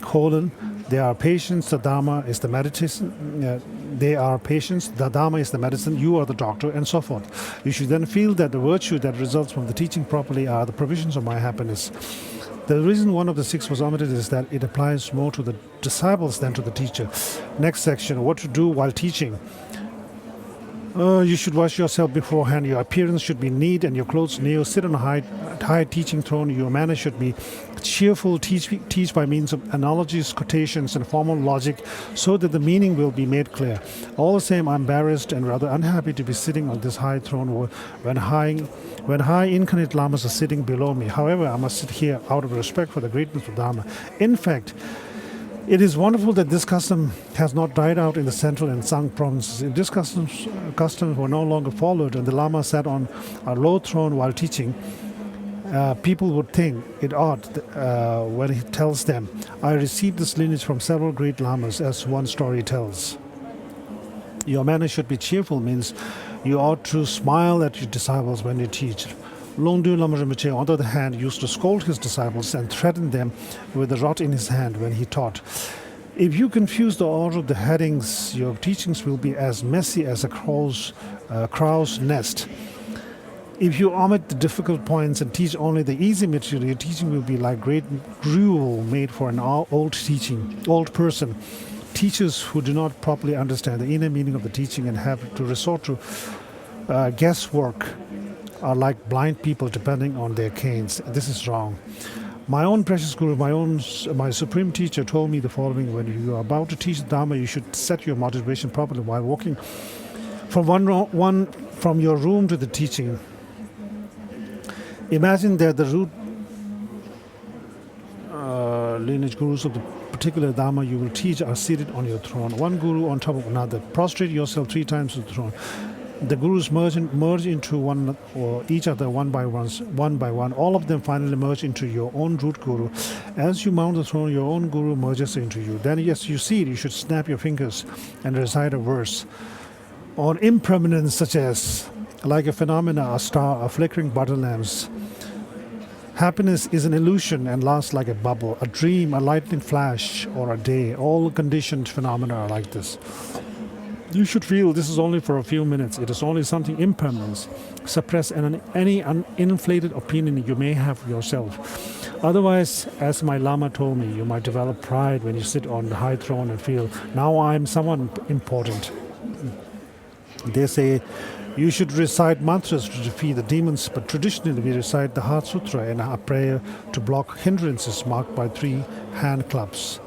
colon. They are patience. The Dharma is the meditation. They are patience. The Dharma is the medicine. You are the doctor, and so forth. You should then feel that the virtue that results from the teaching properly are the provisions of my happiness. The reason one of the 6 was omitted is that it applies more to the disciples than to the teacher. Next section: what to do while teaching. You should wash yourself beforehand. Your appearance should be neat and your clothes new. Sit on a high teaching throne. Your manner should be cheerful. Teach by means of analogies, quotations, and formal logic, so that the meaning will be made clear. All the same, I'm embarrassed and rather unhappy to be sitting on this high throne when high incarnate lamas are sitting below me. However, I must sit here out of respect for the greatness of Dharma. In fact, it is wonderful that this custom has not died out in the central and Sang provinces. If this customs were no longer followed and the Lama sat on a low throne while teaching, people would think it odd when he tells them, I received this lineage from several great Lamas, as one story tells. Your manner should be cheerful means you ought to smile at your disciples when you teach. Longdu Lam Rim, on the other hand, used to scold his disciples and threaten them with the rod in his hand when he taught. If you confuse the order of the headings, your teachings will be as messy as a crow's nest. If you omit the difficult points and teach only the easy material, your teaching will be like great gruel made for an old person. Teachers who do not properly understand the inner meaning of the teaching and have to resort to guesswork are like blind people depending on their canes. This is wrong. My own precious guru, my supreme teacher told me the following: when you are about to teach the Dharma, you should set your motivation properly while walking from your room to the teaching. Imagine that the root lineage gurus of the particular Dharma you will teach are seated on your throne, one guru on top of another. Prostrate yourself 3 times to the throne. The gurus merge into one or each other one by one. All of them finally merge into your own root guru. As you mount the throne, your own guru merges into you. Then, yes, you see it. You should snap your fingers and recite a verse on impermanence, such as, like a phenomena, a star, a flickering butter lamps. Happiness is an illusion and lasts like a bubble, a dream, a lightning flash, or a day. All conditioned phenomena are like this. You should feel this is only for a few minutes. It is only something impermanent. Suppress any inflated opinion you may have of yourself. Otherwise, as my Lama told me, you might develop pride when you sit on the high throne and feel, now I am someone important. They say you should recite mantras to defeat the demons, but traditionally we recite the Heart Sutra and a prayer to block hindrances marked by 3 hand claps.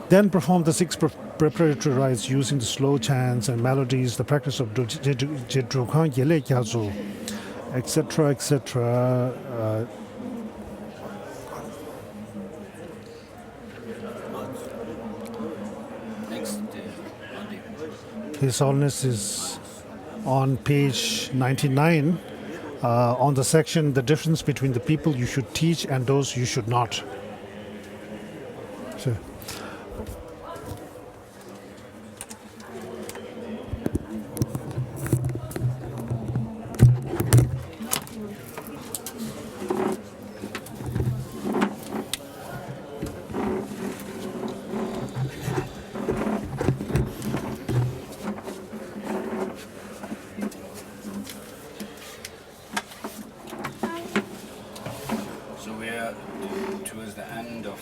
Then perform the 6 preparatory rites using the slow chants and melodies, the practice of etc., etc. His Holiness is on page 99 on the section, the difference between the people you should teach and those you should not. So, we're towards the end of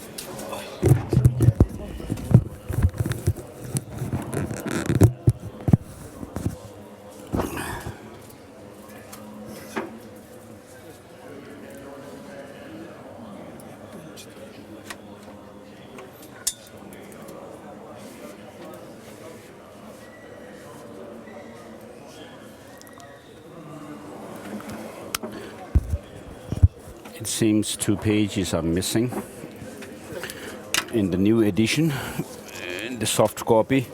It seems 2 pages are missing in the new edition, in the soft copy.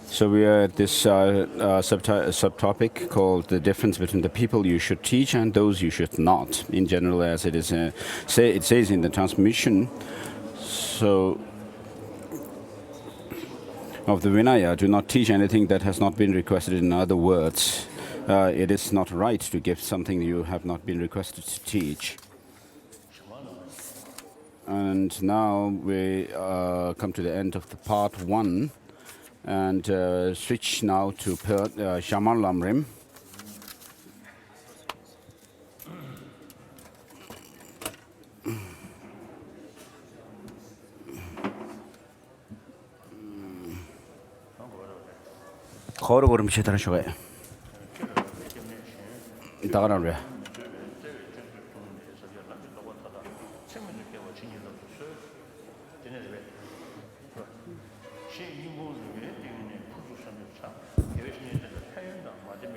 So we are at this subtopic called the difference between the people you should teach and those you should not. In general, as it is, it says in the transmission. So, of the Vinaya, do not teach anything that has not been requested. In other words, it is not right to give something you have not been requested to teach. And now we come to the end of the part 1 and switch now to Lam Rim. 거로 걸음 시다는 쇼에 다가는 왜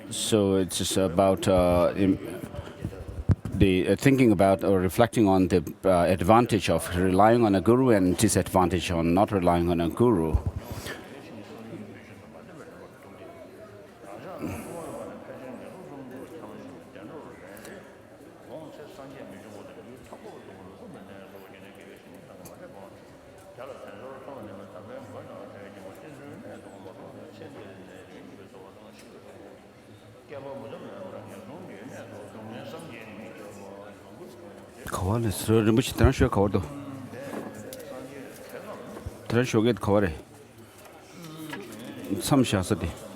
So it's just about the thinking about or reflecting on the advantage of relying on a guru and disadvantage on not relying on a guru. 거울에 스르르 무시 트란쇼 거울도 트란쇼게 거울에 삼시하서디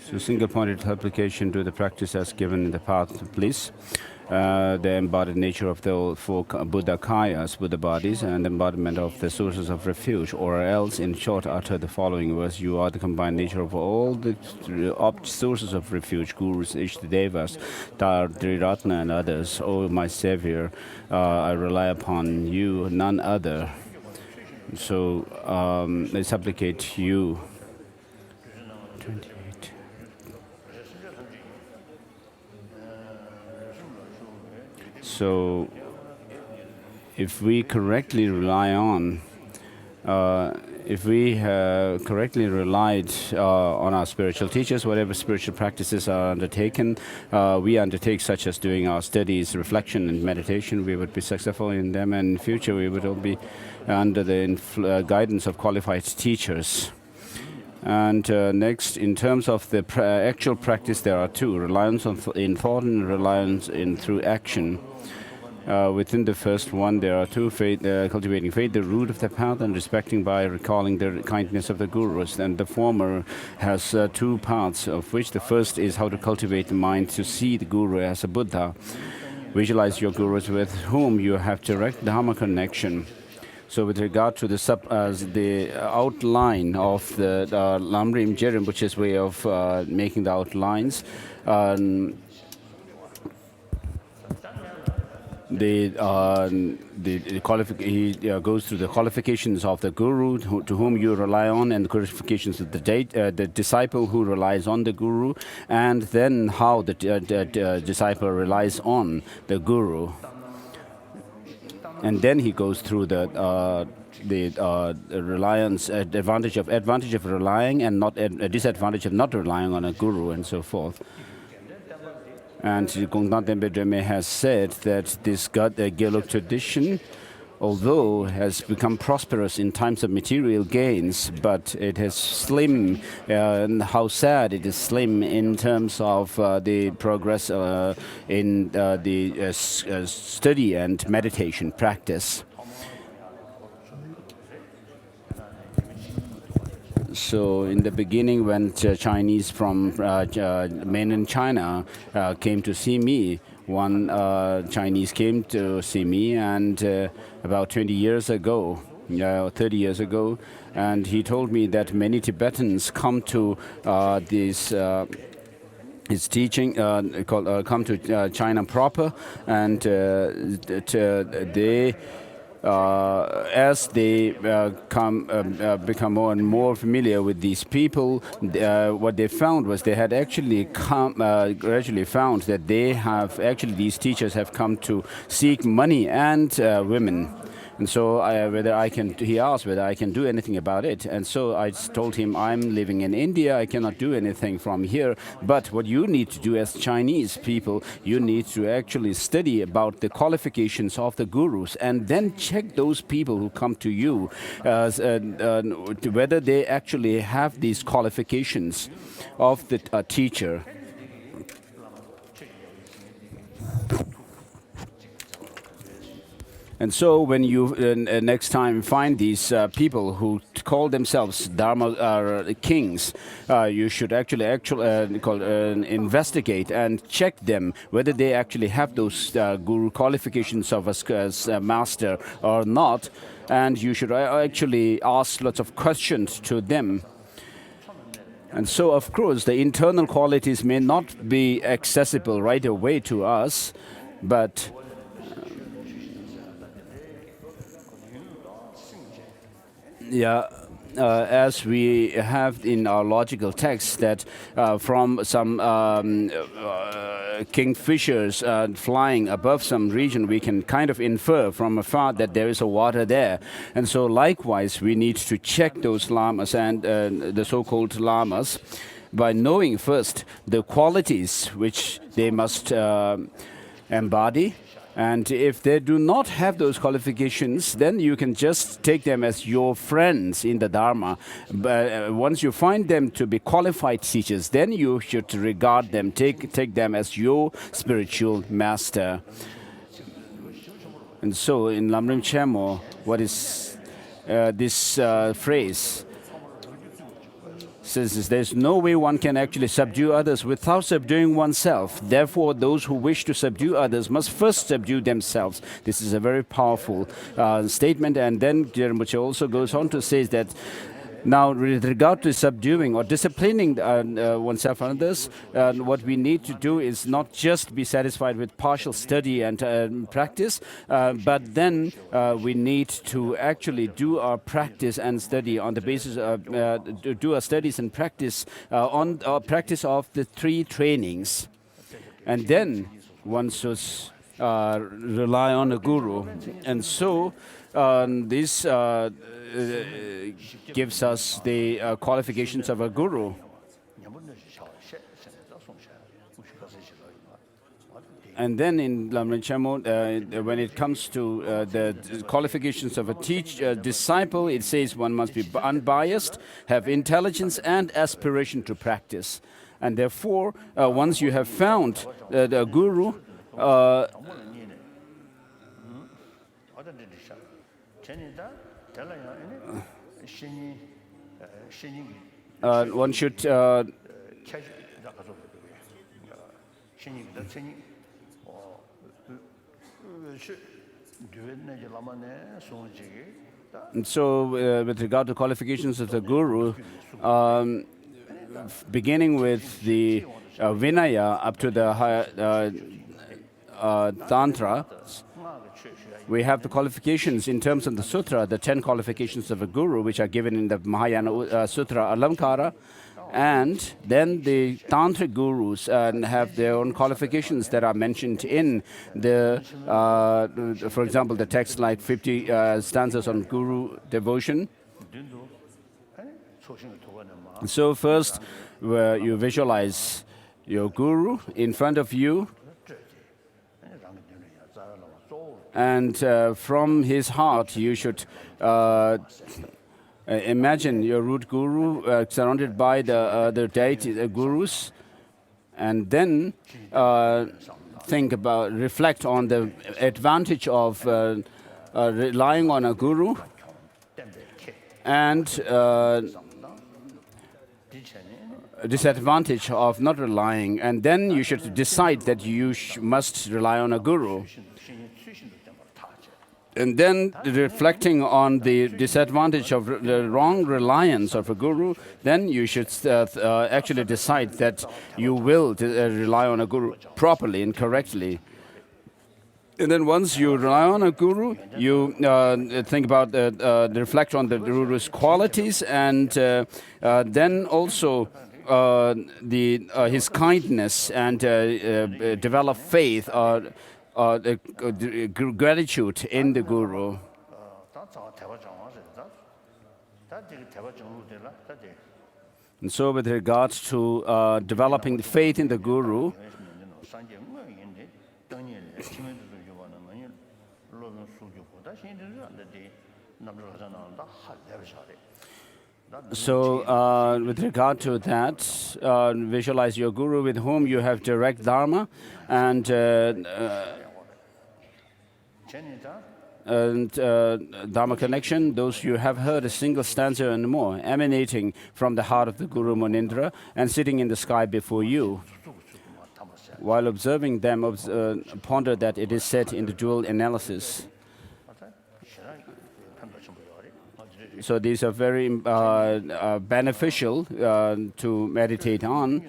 So single-pointed application to the practice as given in the path, please. The embodied nature of the 4 Buddha Kayas, Buddha bodies, and embodiment of the sources of refuge, or else, in short, utter the following verse: you are the combined nature of all the sources of refuge, gurus, Ishtadevas, Triratna, and others. O my Savior, I rely upon you, none other. So I supplicate you. 28. So if we correctly rely on, if we correctly relied on our spiritual teachers, whatever spiritual practices are undertaken, we undertake, such as doing our studies, reflection and meditation, we would be successful in them, and in future we would all be under the guidance of qualified teachers. And next, in terms of the actual practice, there are two: reliance in thought and reliance through action. Within the first one, there are two: cultivating faith, the root of the path, and respecting by recalling the kindness of the gurus. And the former has two parts, of which the first is how to cultivate the mind to see the guru as a Buddha. Visualize your gurus with whom you have direct Dharma connection. So with regard to the outline of the Lam Rim Rinpoche's way of making the outlines, he goes through the qualifications of the guru to whom you rely on, and the qualifications of the disciple who relies on the guru, and then how the disciple relies on the guru. And then he goes through the reliance, advantage of relying, and not a disadvantage of not relying on a guru, and so forth. And Ganden Jangtse Monastery has said that this Gelug tradition, although has become prosperous in times of material gains, but it is slim, and how sad it is slim in terms of the progress in the study and meditation practice. So in the beginning, when Chinese from mainland China came to see me, one Chinese came to see me, and about 20 years ago, 30 years ago, and he told me that many Tibetans come to his teaching, come to China proper, and they as they become more and more familiar with these people, what they found was they had actually gradually found that these teachers have come to seek money and women. And so he asked whether I can do anything about it. And so I told him, I'm living in India, I cannot do anything from here. But what you need to do as Chinese people, you need to actually study about the qualifications of the gurus, and then check those people who come to you, whether they actually have these qualifications of the teacher. And so when you next time find these people who call themselves Dharma kings, you should actually investigate and check them whether they actually have those guru qualifications of as a master or not. And you should actually ask lots of questions to them. And so, of course, the internal qualities may not be accessible right away to us, but as we have in our logical text that from some kingfishers flying above some region, we can kind of infer from afar that there is a water there. And so likewise, we need to check those lamas and the so-called lamas by knowing first the qualities which they must embody. And if they do not have those qualifications, then you can just take them as your friends in the Dharma. But once you find them to be qualified teachers, then you should regard them, take them as your spiritual master. And so in Lam Rim Chemo, what is this phrase? Says there's no way one can actually subdue others without subduing oneself. Therefore, those who wish to subdue others must first subdue themselves. This is a very powerful statement. And then Rinpoche also goes on to say that Now, with regard to subduing or disciplining oneself and others, what we need to do is not just be satisfied with partial study and practice, but then we need to actually do our practice and study on the basis of do our studies and practice on practice of the 3 trainings, and then one should rely on a guru, and so this gives us the qualifications of a guru. And then in Lam Rim, when it comes to the qualifications of a disciple, it says one must be unbiased, have intelligence and aspiration to practice. And therefore, once you have found the guru, one should and so with regard to qualifications of the guru, beginning with the Vinaya up to the Tantra, we have the qualifications in terms of the sutra, the 10 qualifications of a guru, which are given in the Mahayana Sutra Alamkara. And then the Tantric gurus have their own qualifications that are mentioned in the, for example, the text like 50 stanzas on guru devotion. So first, you visualize your guru in front of you, and from his heart you should imagine your root guru surrounded by the other deity, the gurus, and then reflect on the advantage of relying on a guru and disadvantage of not relying, and then you should decide that you must rely on a guru. And then reflecting on the disadvantage of the wrong reliance of a guru, then you should actually decide that you will rely on a guru properly and correctly. And then once you rely on a guru, you think about reflect on the guru's qualities, and then also his kindness, and develop faith gratitude in the guru. And so with regards to developing the faith in the guru, so with regard to that, visualize your guru with whom you have direct dharma and dharma connection, those you have heard a single stanza and more, emanating from the heart of the Guru Munindra and sitting in the sky before you. While observing them, ponder that it is said in the dual analysis. So these are very beneficial to meditate on.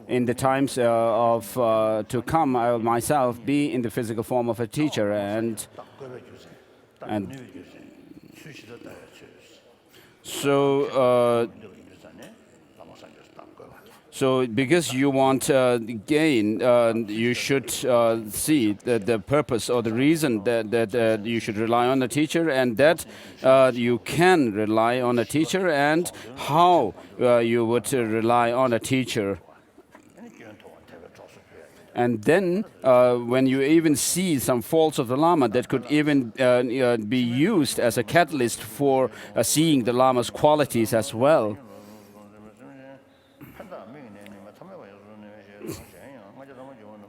In the times to come, I will myself be in the physical form of a teacher, and so because you want gain, you should see the purpose or the reason that you should rely on a teacher, and that you can rely on a teacher, and how you would rely on a teacher. And then when you even see some faults of the Lama, that could even be used as a catalyst for seeing the Lama's qualities as well.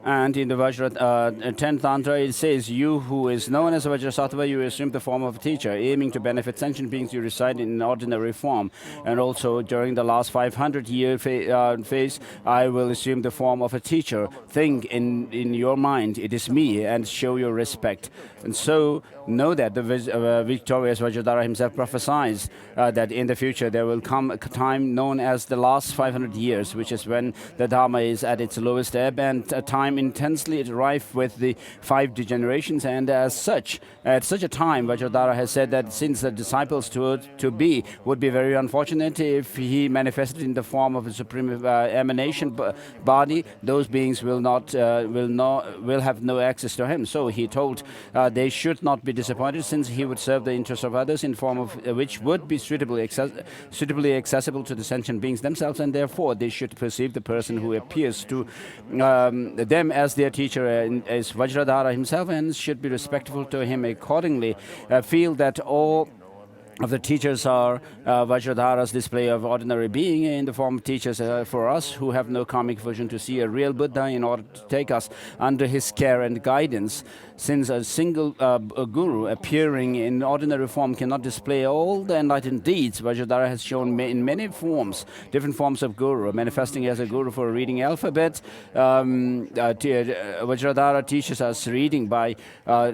And in the 10th Tantra, it says, you who is known as a Vajrasattva, you assume the form of a teacher. Aiming to benefit sentient beings, you reside in an ordinary form. And also, during the last 500-year phase, I will assume the form of a teacher. Think in your mind, it is me, and show your respect. And so, know that the victorious Vajradhara himself prophesies that in the future there will come a time known as the last 500 years, which is when the Dharma is at its lowest ebb, and a time intensely rife with the 5 degenerations. And as such, at such a time, Vajradhara has said that since the disciples to be would be very unfortunate if he manifested in the form of a supreme emanation body, those beings will have no access to him. So he told they should not be disappointed, since he would serve the interests of others in form of which would be suitably accessible to the sentient beings themselves, and therefore they should perceive the person who appears to them as their teacher as Vajradhara himself, and should be respectful to him accordingly. Feel that all of the teachers are Vajradhara's display of ordinary being in the form of teachers for us who have no karmic vision to see a real Buddha in order to take us under his care and guidance. Since a single guru appearing in ordinary form cannot display all the enlightened deeds, Vajradhara has shown in many forms, different forms of guru, manifesting as a guru for reading alphabet. Vajradhara teaches us reading by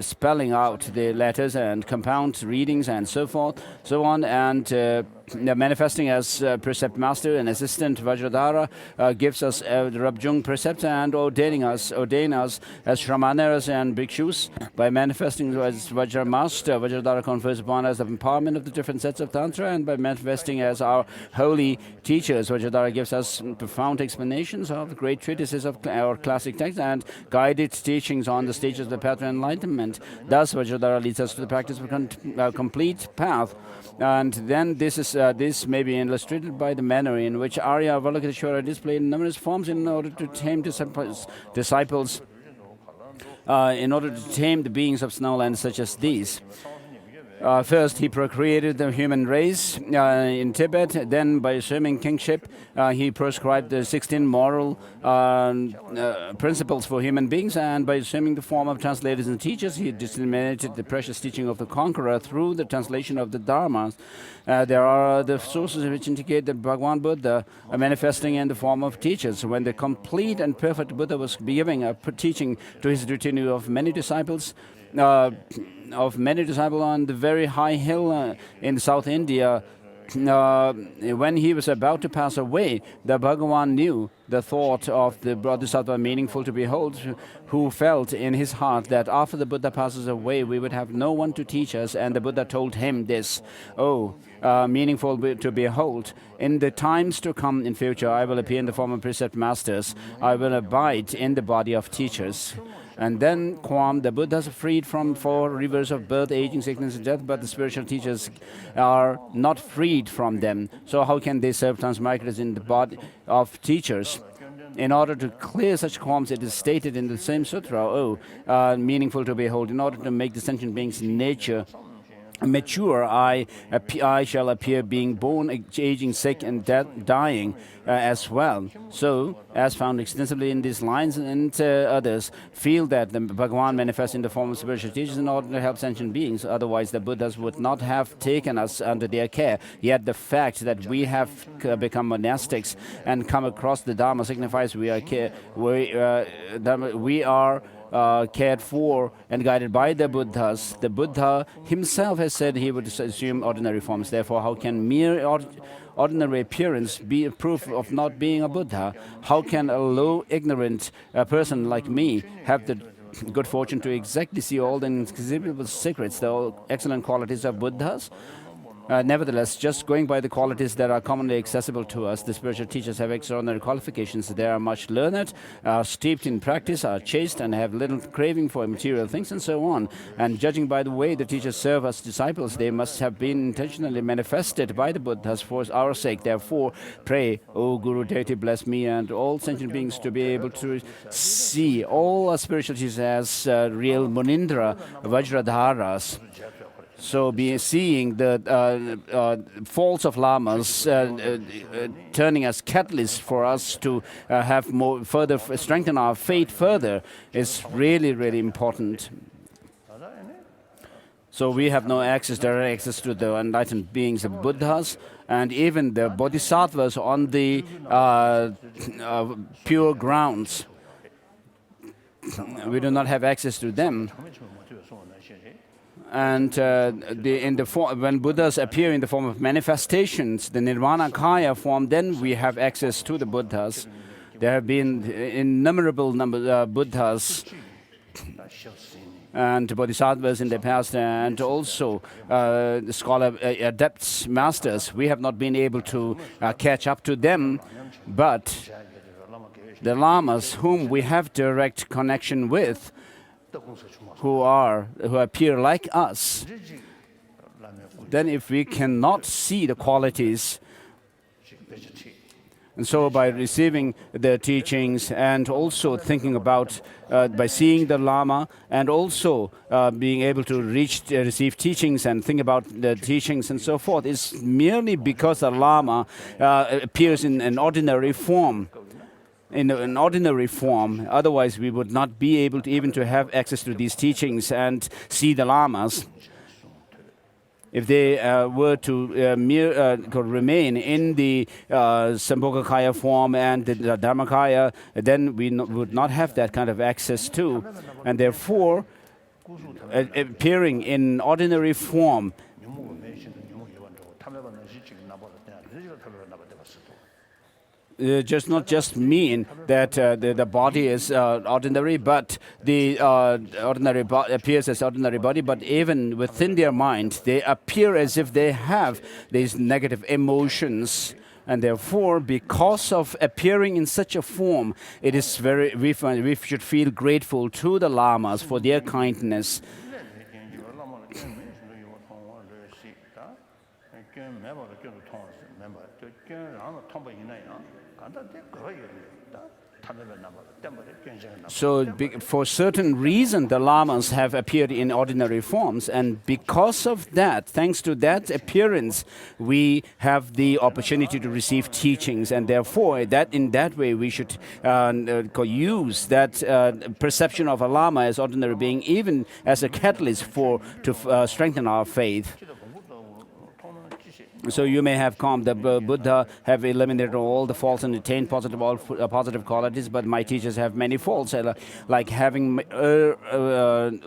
spelling out the letters and compound readings and so forth, so on, and manifesting as precept master and assistant. Vajradhara gives us Rabjung precepts and ordain us as Shramanas and Bhikshus. By manifesting as Vajra master, Vajradhara confers upon us the empowerment of the different sets of Tantra, and by manifesting as our holy teachers, Vajradhara gives us profound explanations of great treatises of our classic texts and guided teachings on the stages of the path to enlightenment. Thus, Vajradhara leads us to the practice of a complete path. And then this may be illustrated by the manner in which Arya Avalokiteshvara displayed numerous forms in order to tame disciples in order to tame the beings of snowland such as these. First, he procreated the human race in Tibet. Then, by assuming kingship, he prescribed the 16 moral principles for human beings. And by assuming the form of translators and teachers, he disseminated the precious teaching of the conqueror through the translation of the Dharmas. There are the sources which indicate that Bhagavan Buddha manifesting in the form of teachers. When the complete and perfect Buddha was giving a teaching to his retinue of many disciples on the very high hill in South India, when he was about to pass away, the Bhagavan knew the thought of the Bodhisattva meaningful to behold, who felt in his heart that after the Buddha passes away, we would have no one to teach us. And the Buddha told him this, meaningful to behold. In the times to come in future, I will appear in the form of precept masters. I will abide in the body of teachers. And then, the Buddhas are freed from 4 rivers of birth, aging, sickness, and death, but the spiritual teachers are not freed from them. So how can they serve transmigrators in the body of teachers? In order to clear such qualms, it is stated in the same sutra, meaningful to behold, in order to make the sentient beings in nature mature, I shall appear being born, aging, sick, and dying as well. So, as found extensively in these lines and others, feel that the Bhagavan manifests in the form of spiritual teachers in order to help sentient beings. Otherwise, the Buddhas would not have taken us under their care. Yet the fact that we have become monastics and come across the Dharma signifies we are cared for and guided by the Buddhas. The Buddha himself has said he would assume ordinary forms. Therefore, how can mere ordinary appearance be a proof of not being a Buddha? How can a low, ignorant person like me have the good fortune to exactly see all the invisible secrets, the excellent qualities of Buddhas? Nevertheless, just going by the qualities that are commonly accessible to us, the spiritual teachers have extraordinary qualifications. They are much learned, are steeped in practice, are chaste, and have little craving for material things, and so on. And judging by the way the teachers serve as disciples, they must have been intentionally manifested by the Buddhas for our sake. Therefore, pray, O Guru Deity, bless me and all sentient beings to be able to see all our spiritual teachers as real Munindra Vajradharas. So seeing the faults of lamas turning as catalysts for us to have more further strengthen our faith further is really, really important. So we have no direct access to the enlightened beings, the Buddhas, and even the Bodhisattvas on the pure grounds. We do not have access to them. And when Buddhas appear in the form of manifestations, the Nirvana-kaya form, then we have access to the Buddhas. There have been innumerable Buddhas and Bodhisattvas in the past, and also the scholar adepts, masters. We have not been able to catch up to them, but the lamas whom we have direct connection with, who appear like us, then if we cannot see the qualities, and so by receiving the teachings and also thinking about, by seeing the Lama and also being able to receive teachings and think about the teachings and so forth, is merely because the Lama appears in an ordinary form. In an ordinary form, otherwise we would not be able to even to have access to these teachings and see the lamas. If they were to remain in the Sambhogakaya form and the Dharmakaya, then we would not have that kind of access to. And therefore, appearing in ordinary form, not just mean that the body is ordinary, but the ordinary appears as ordinary body, but even within their mind, they appear as if they have these negative emotions. And therefore, because of appearing in such a form, it is we should feel grateful to the lamas for their kindness. So for certain reason, the lamas have appeared in ordinary forms, and because of that, thanks to that appearance, we have the opportunity to receive teachings, and therefore, in that way, we should use that perception of a lama as ordinary being, even as a catalyst to strengthen our faith. So you may have come, the Buddha have eliminated all the faults and attained positive qualities, but my teachers have many faults, like having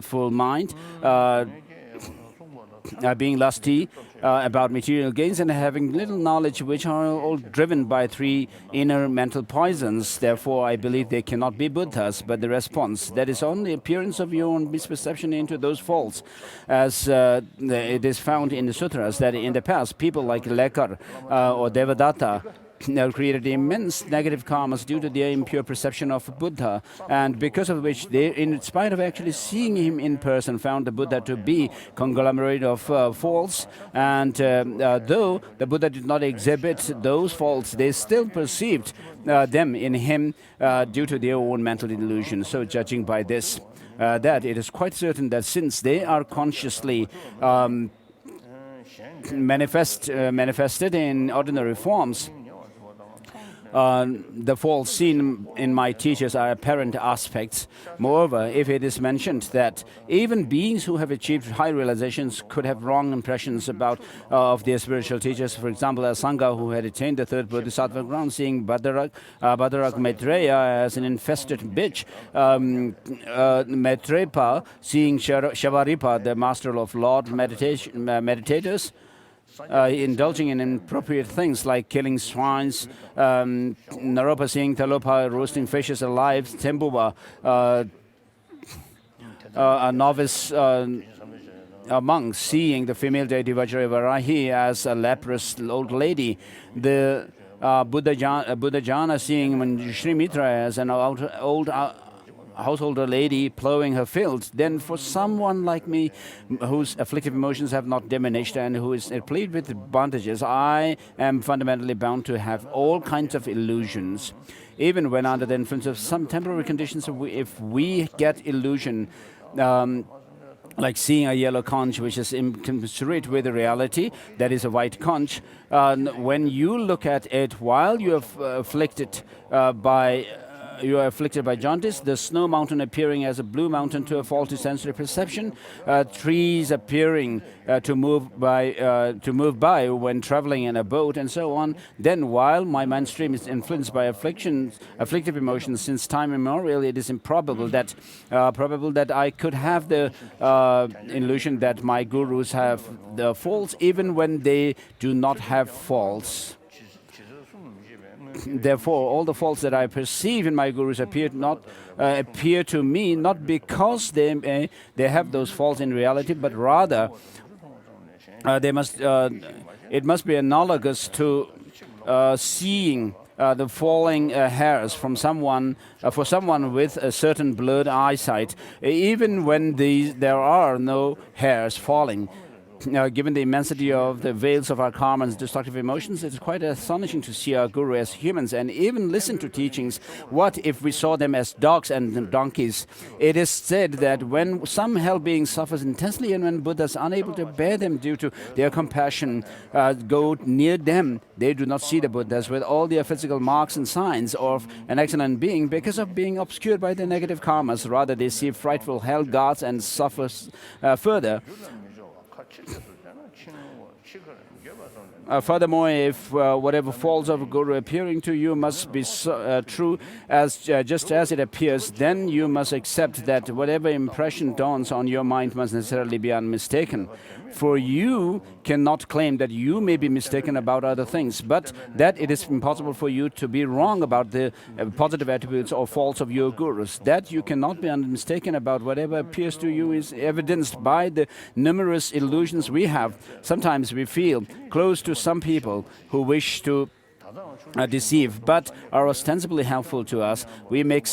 full mind, being lusty about material gains, and having little knowledge, which are all driven by three inner mental poisons. Therefore, I believe they cannot be Buddhas. But the response, that is only appearance of your own misperception into those faults. As it is found in the sutras, that in the past, people like Lekar or Devadatta created immense negative karmas due to their impure perception of Buddha, and because of which they, in spite of actually seeing him in person, found the Buddha to be conglomerate of faults, and though the Buddha did not exhibit those faults, they still perceived them in him due to their own mental delusion. So judging by this, that it is quite certain that since they are consciously manifested in ordinary forms, the faults seen in my teachers are apparent aspects. Moreover, if it is mentioned that even beings who have achieved high realizations could have wrong impressions about of their spiritual teachers, for example, a Sangha who had attained the third Bodhisattva ground, seeing Bhadarak Maitreya as an infested bitch, Maitrepa seeing Shavaripa, the master of Lord meditators, indulging in inappropriate things like killing swines, Naropa seeing Talopa roasting fishes alive, Tembuba, a novice a monk seeing the female deity Vajravarahi as a leprous old lady, the Buddha Jana seeing Sri Mitra as an old householder lady plowing her fields. Then for someone like me, whose afflictive emotions have not diminished and who is plagued with bondages, I am fundamentally bound to have all kinds of illusions. Even when under the influence of some temporary conditions, if we get illusion, like seeing a yellow conch which is incommensurate with the reality, that is a white conch. When you look at it while you are afflicted by jaundice, the snow mountain appearing as a blue mountain to a faulty sensory perception, trees appearing to move by when traveling in a boat, and so on. Then, while my mind stream is influenced by afflictive emotions since time immemorial, it is improbable that I could have the illusion that my gurus have the faults, even when they do not have faults. Therefore, all the faults that I perceive in my gurus appear to me not because they have those faults in reality, but rather it must be analogous to seeing the falling hairs from someone for someone with a certain blurred eyesight, even when there are no hairs falling. Given the immensity of the veils of our karma and destructive emotions, it is quite astonishing to see our guru as humans and even listen to teachings. What if we saw them as dogs and donkeys? It is said that when some hell being suffers intensely and when Buddhas, unable to bear them due to their compassion, go near them, they do not see the Buddhas with all their physical marks and signs of an excellent being because of being obscured by the negative karmas. Rather, they see frightful hell guards and suffer further. Furthermore, if whatever falls of a guru appearing to you must be true as just as it appears, then you must accept that whatever impression dawns on your mind must necessarily be unmistaken. For you cannot claim that you may be mistaken about other things, but that it is impossible for you to be wrong about the positive attributes or faults of your gurus. That you cannot be mistaken about whatever appears to you is evidenced by the numerous illusions we have. Sometimes we feel close to some people who wish to deceive, but are ostensibly helpful to us. We make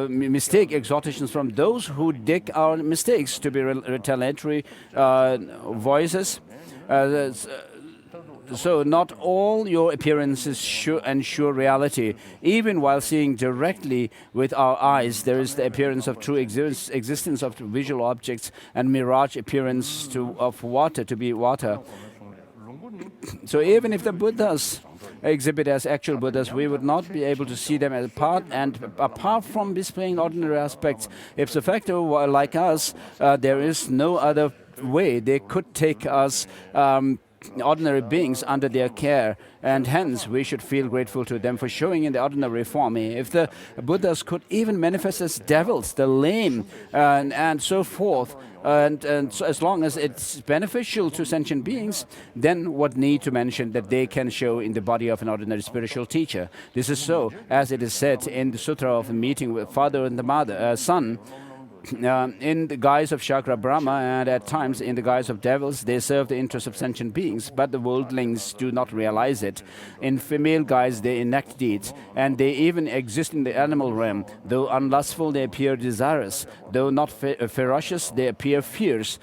mistake exhortations from those who dig our mistakes to be retaliatory voices. So not all your appearances ensure reality. Even while seeing directly with our eyes, there is the appearance of true existence of visual objects and mirage appearance of water to be water. So even if the Buddhas exhibit as actual Buddhas, we would not be able to see them as apart from displaying ordinary aspects. Ipso facto, like us, there is no other way they could take us ordinary beings under their care, and hence we should feel grateful to them for showing in the ordinary form. If the Buddhas could even manifest as devils, the lame, and so forth, and so as long as it's beneficial to sentient beings, then what need to mention that they can show in the body of an ordinary spiritual teacher? This is so, as it is said in the Sutra of the meeting with father and the son. In the guise of Shakra Brahma and at times in the guise of devils, they serve the interests of sentient beings, but the worldlings do not realize it. In female guise, they enact deeds, and they even exist in the animal realm. Though unlustful, they appear desirous. Though not ferocious, they appear fierce.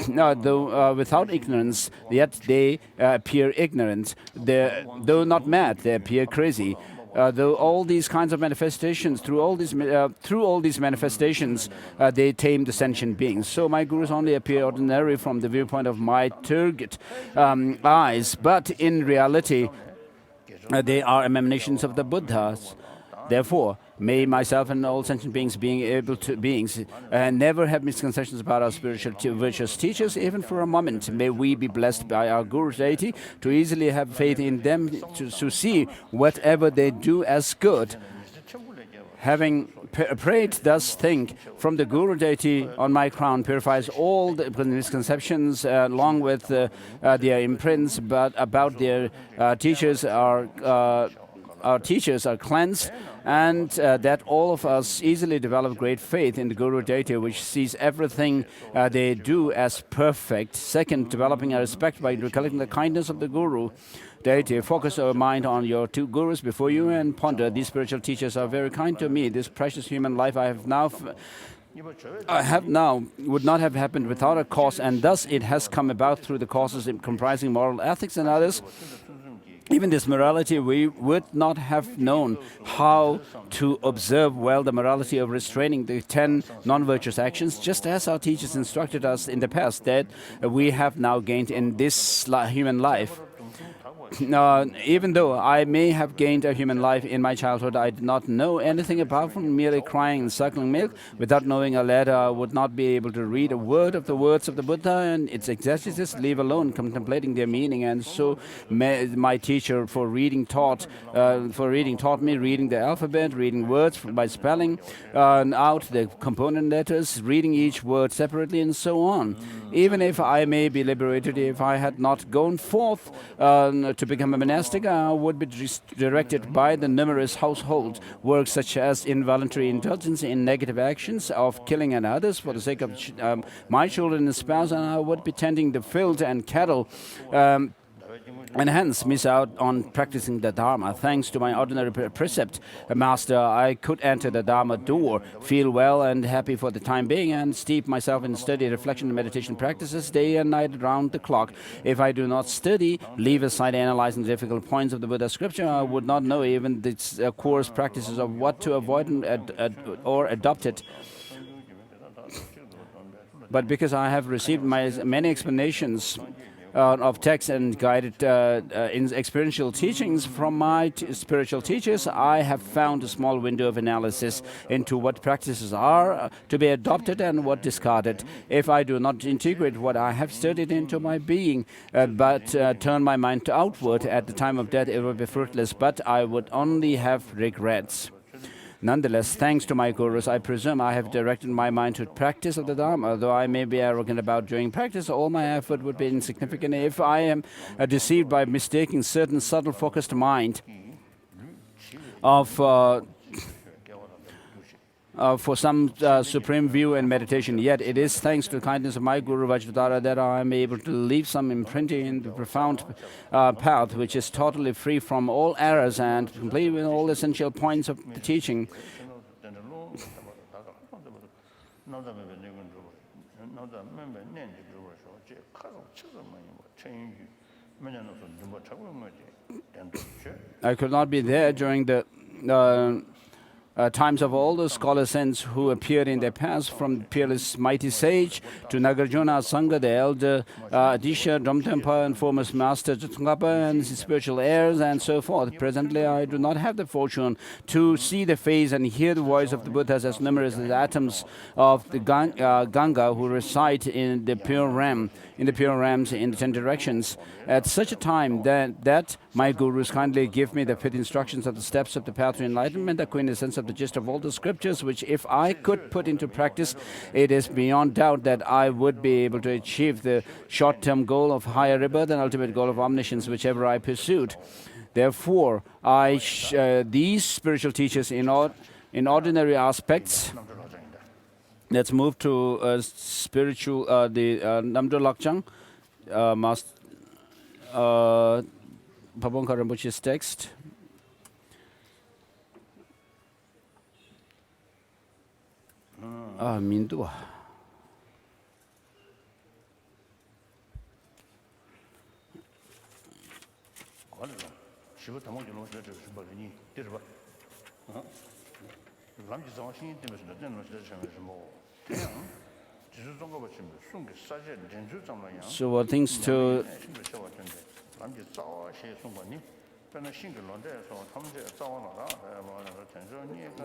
Though without ignorance, yet they appear ignorant. Though not mad, they appear crazy. Though all these kinds of manifestations, through all these manifestations, they tame the sentient beings. So my gurus only appear ordinary from the viewpoint of my turgid eyes, but in reality, they are emanations of the Buddhas. Therefore, may myself and all sentient beings never have misconceptions about our spiritual virtuous teachers, even for a moment. May we be blessed by our Guru deity to easily have faith in them to see whatever they do as good. Having prayed thus, think from the Guru deity on my crown purifies all the misconceptions along with their imprints, but about their teachers our teachers are cleansed, and that all of us easily develop great faith in the Guru deity, which sees everything they do as perfect. Second, developing a respect by recollecting the kindness of the Guru deity. Focus our mind on your two gurus before you and ponder. These spiritual teachers are very kind to me. This precious human life I have now would not have happened without a cause, and thus it has come about through the causes comprising moral ethics and others. even this morality, we would not have known how to observe well the morality of restraining the 10 non-virtuous actions, just as our teachers instructed us in the past, that we have now gained in this human life. Even though I may have gained a human life in my childhood, I did not know anything apart from merely crying and suckling milk. Without knowing a letter, I would not be able to read a word of the words of the Buddha and its exegesis, leave alone contemplating their meaning. And so my teacher for reading taught me reading the alphabet, reading words by spelling out the component letters, reading each word separately, and so on. Even if I may be liberated, if I had not gone forth to become a monastic, I would be directed by the numerous household works such as involuntary indulgence in negative actions of killing and others for the sake of my children and spouse, and I would be tending the field and cattle. And hence miss out on practicing the Dharma. Thanks to my ordinary precept master, I could enter the Dharma door, feel well and happy for the time being, and steep myself in study, reflection, and meditation practices day and night round the clock. If I do not study, leave aside analyzing the difficult points of the Buddha scripture, I would not know even the course practices of what to avoid or adopt it. But because I have received many explanations of text and guided in experiential teachings from my spiritual teachers, I have found a small window of analysis into what practices are to be adopted and what discarded. If I do not integrate what I have studied into my being, but turn my mind outward at the time of death, it will be fruitless, but I would only have regrets. Nonetheless, thanks to my gurus, I presume I have directed my mind to practice of the Dharma. Though I may be arrogant about doing practice, all my effort would be insignificant if I am deceived by mistaking certain subtle focused mind for some supreme view and meditation. Yet it is thanks to the kindness of my Guru Vajradhara that I am able to leave some imprinting in the profound path, which is totally free from all errors and complete with all essential points of the teaching. I could not be there during the times of all the scholar saints who appeared in their past, from the peerless mighty sage to Nagarjuna Sangha, the elder Adisha, Dhamtempa, and foremost master Tsongkhapa and his spiritual heirs, and so forth. Presently, I do not have the fortune to see the face and hear the voice of the Buddhas as numerous as atoms of the Ganga who reside in the pure ram, in the 10 directions. At such a time that my gurus kindly give me the fit instructions of the steps of the path to enlightenment, the quintessence of the gist of all the scriptures, which if I could put into practice, it is beyond doubt that I would be able to achieve the short-term goal of higher rebirth and ultimate goal of omniscience, whichever I pursued. Therefore, these spiritual teachers in ordinary aspects. Let's move to spiritual, the Namdo Lakchang, Pabongka Rinpoche's text. Mindu. So what things to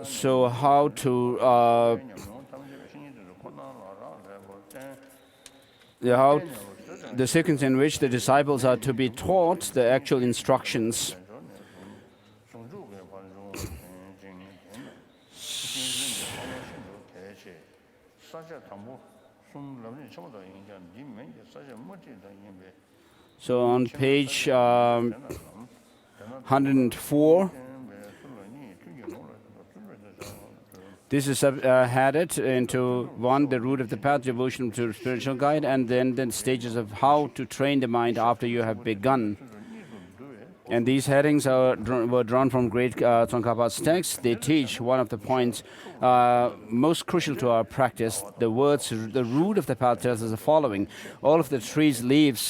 so how to how the sequence in which the disciples are to be taught the actual instructions. So on page 104, this is headed into 1, the root of the path, devotion to spiritual guide, and then the stages of how to train the mind after you have begun. And these headings were drawn from great Tsongkhapa's text. They teach one of the points most crucial to our practice. The root of the path tells us the following. All of the trees, leaves,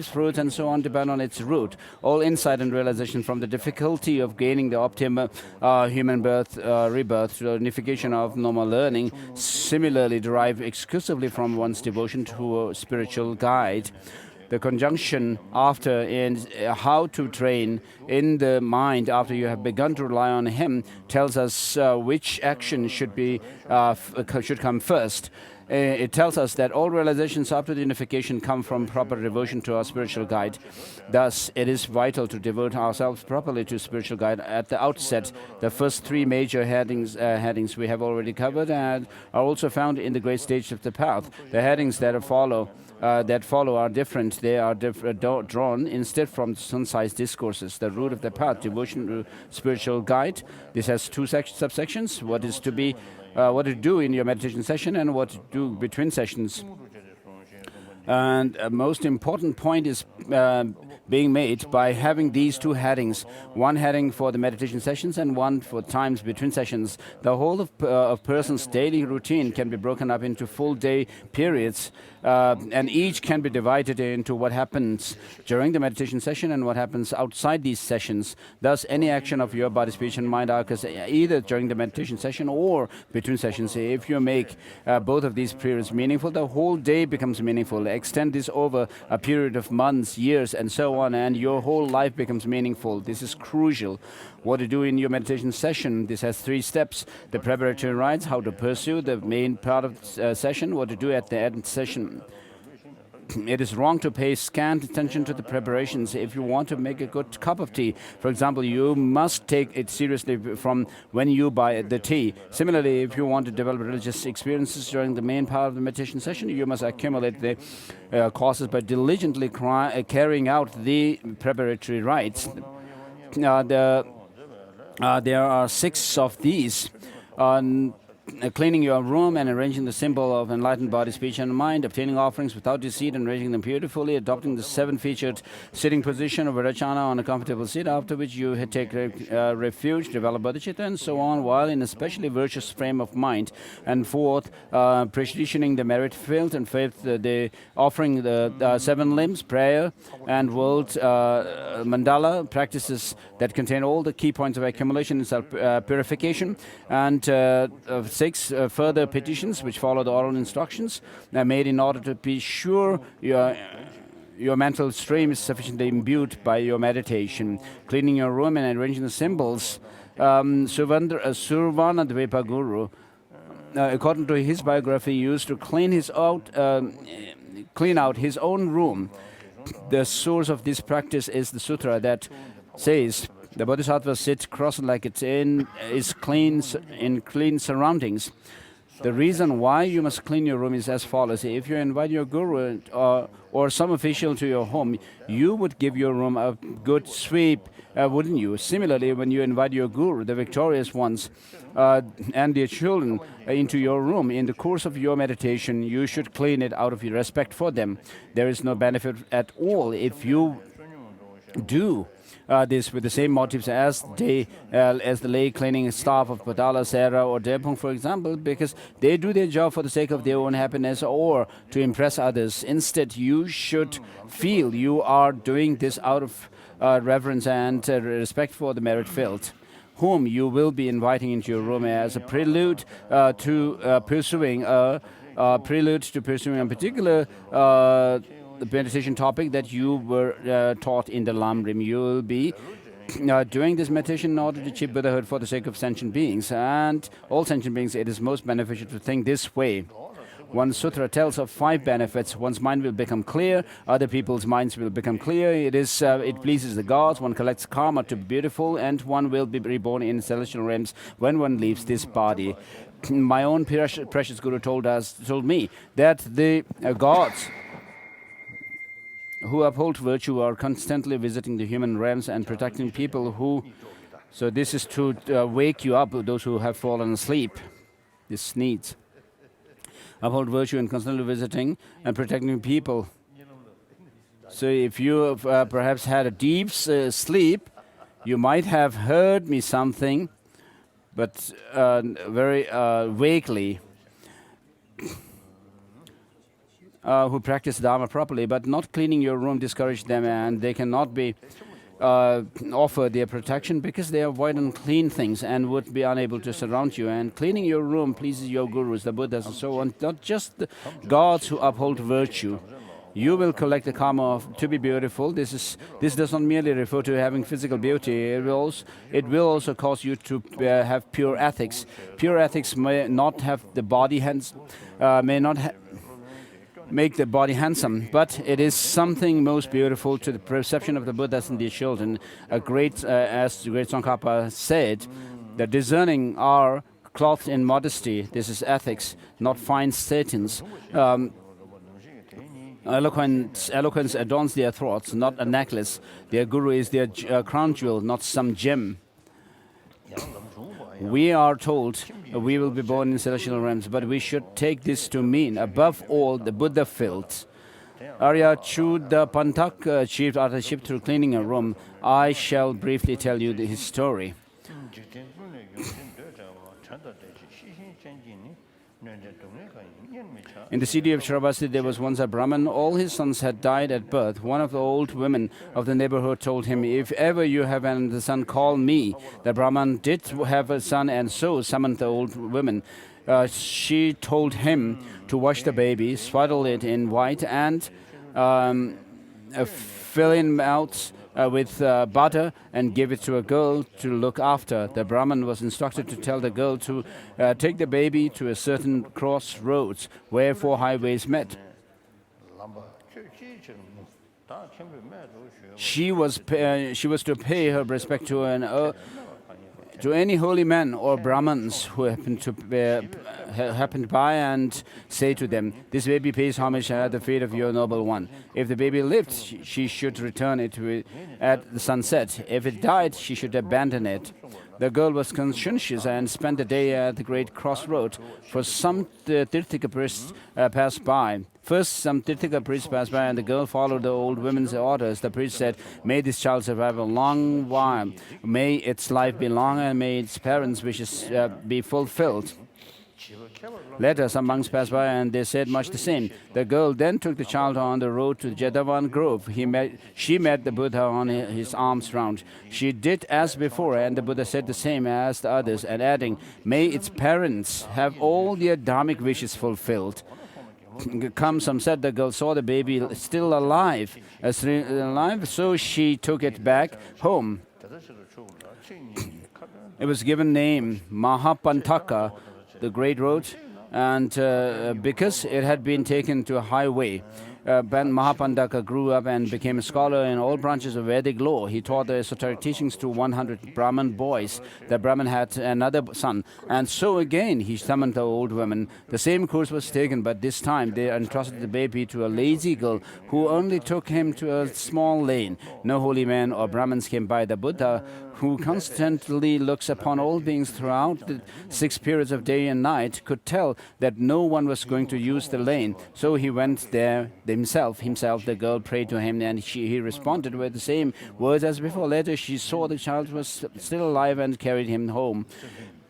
fruits, and so on depend on its root. All insight and realization from the difficulty of gaining the optimal human rebirth to the unification of normal learning similarly derive exclusively from one's devotion to a spiritual guide. The conjunction after in how to train in the mind after you have begun to rely on him tells us which action should come first. It tells us that all realizations after the unification come from proper devotion to our spiritual guide. Thus, it is vital to devote ourselves properly to spiritual guide at the outset. The first three major headings we have already covered and are also found in the great stage of the path. The headings that follow are different. They are drawn instead from concise discourses. The root of the path, devotion to spiritual guide. This has two subsections. What to do in your meditation session and what to do between sessions. And a most important point is being made by having these two headings, one heading for the meditation sessions and one for times between sessions. The whole of person's daily routine can be broken up into full day periods, and each can be divided into what happens during the meditation session and what happens outside these sessions. Thus, any action of your body, speech and mind occurs either during the meditation session or between sessions. If you make both of these periods meaningful, the whole day becomes meaningful. Extend this over a period of months, years, and so on, and your whole life becomes meaningful. This is crucial. What to do in your meditation session. This has 3 steps. The preparatory rites, how to pursue the main part of the session, what to do at the end session. It is wrong to pay scant attention to the preparations. If you want to make a good cup of tea, for example, you must take it seriously from when you buy the tea. Similarly, if you want to develop religious experiences during the main part of the meditation session, you must accumulate the causes by diligently carrying out the preparatory rites. There are 6 of these. Cleaning your room and arranging the symbol of enlightened body, speech and mind, obtaining offerings without deceit and arranging them beautifully, adopting the 7-featured sitting position of Virachana on a comfortable seat, after which you take refuge, develop bodhicitta and so on, while in a specially virtuous frame of mind. And fourth, practicing the merit field, and fifth, the offering the 7 limbs, prayer and world mandala, practices that contain all the key points of accumulation and self-purification, and 6 further petitions which follow the oral instructions made in order to be sure your mental stream is sufficiently imbued by your meditation. Cleaning your room and arranging the symbols. Survana Dvepa Guru, according to his biography, used to clean out his own room. The source of this practice is the sutra that says, the bodhisattva sits cross-legged in clean surroundings. The reason why you must clean your room is as follows. If you invite your guru or some official to your home, you would give your room a good sweep, wouldn't you? Similarly, when you invite your guru, the victorious ones, and their children into your room, in the course of your meditation, you should clean it out of your respect for them. There is no benefit at all if you do this with the same motives as the lay cleaning staff of Patala, Sera or Depong, for example, because they do their job for the sake of their own happiness or to impress others. Instead, you should feel you are doing this out of reverence and respect for the merit field, whom you will be inviting into your room as a prelude to pursuing a particular the meditation topic that you were taught in the Lam Rim. You will be doing this meditation in order to achieve Buddhahood for the sake of sentient beings. And all sentient beings, it is most beneficial to think this way. One sutra tells of 5 benefits. One's mind will become clear, other people's minds will become clear. It pleases the gods, one collects karma to be beautiful, and one will be reborn in celestial realms when one leaves this body. My own precious Guru told me that the gods who uphold virtue are constantly visiting the human realms and protecting people who... So this is to wake you up, those who have fallen asleep. This needs. Uphold virtue and constantly visiting and protecting people So if you have, perhaps had a deep sleep, you might have heard me something, but very vaguely, who practice Dharma properly, but not cleaning your room discourage them, and they cannot be offer their protection because they avoid unclean things and would be unable to surround you. And cleaning your room pleases your gurus, the Buddhas, and so on, not just the gods who uphold virtue. You will collect the karma of to be beautiful. This does not merely refer to having physical beauty. It will also cause you to have pure ethics. Pure ethics may not have the body may not make the body handsome, but it is something most beautiful to the perception of the Buddhas and their children. As the great Tsongkhapa said, the discerning are clothed in modesty. This is ethics, not fine satins. Eloquence adorns their throats, not a necklace. Their guru is their crown jewel, not some gem. We are told we will be born in celestial realms, but we should take this to mean, above all, the Buddha felt. Arya Chuda Pantak achieved authorship through cleaning a room. I shall briefly tell you his story. In the city of Shravasti, there was once a Brahmin. All his sons had died at birth. One of the old women of the neighborhood told him, "If ever you have a son, call me." The Brahmin did have a son and so summoned the old woman. She told him to wash the baby, swaddle it in white, and fill him out with butter and give it to a girl to look after. The Brahmin was instructed to tell the girl to take the baby to a certain crossroads where four highways met. She was to pay her respect to any holy men or Brahmins who happened by and say to them, "This baby pays homage at the feet of your noble one." If the baby lived, she should return it at the sunset. If it died, she should abandon it. The girl was conscientious and spent the day at the great crossroad. For some Tirthika priests passed by. First, some Tirthika priests passed by, and the girl followed the old women's orders. The priest said, "May this child survive a long while. May its life be long, and may its parents' wishes be fulfilled." Later, some monks passed by, and they said much the same. The girl then took the child on the road to Jadavan Grove. She met the Buddha on his arms round. She did as before, and the Buddha said the same as the others, and adding, "May its parents have all their dharmic wishes fulfilled." Come, some said the girl saw the baby still alive, so she took it back home. It was given name Mahapantaka, the great road, and because it had been taken to a highway. Mahapandaka grew up and became a scholar in all branches of Vedic law. He taught the esoteric teachings to 100 Brahmin boys. The Brahmin had another son, and so again he summoned the old woman. The same course was taken, but this time they entrusted the baby to a lazy girl who only took him to a small lane. No holy men or Brahmins came by. The Buddha, who constantly looks upon all beings throughout the 6 periods of day and night, could tell that no one was going to use the lane. So he went there himself. The girl prayed to him, and he responded with the same words as before. Later, she saw the child was still alive and carried him home.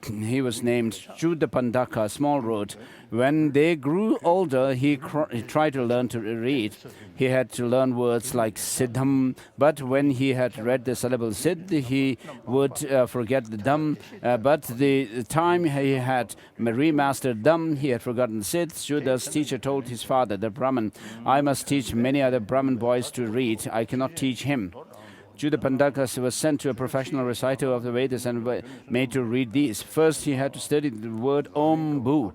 He was named Chudapandaka, small road. When they grew older, he tried to learn to read. He had to learn words like Siddham, but when he had read the syllable Siddh, he would forget the Dham. But the time he had remastered Dham, he had forgotten Siddh. Chuda's teacher told his father, the Brahmin, "I must teach many other Brahmin boys to read. I cannot teach him." Chudapandaka was sent to a professional reciter of the Vedas and made to read these. First, he had to study the word Om Bu.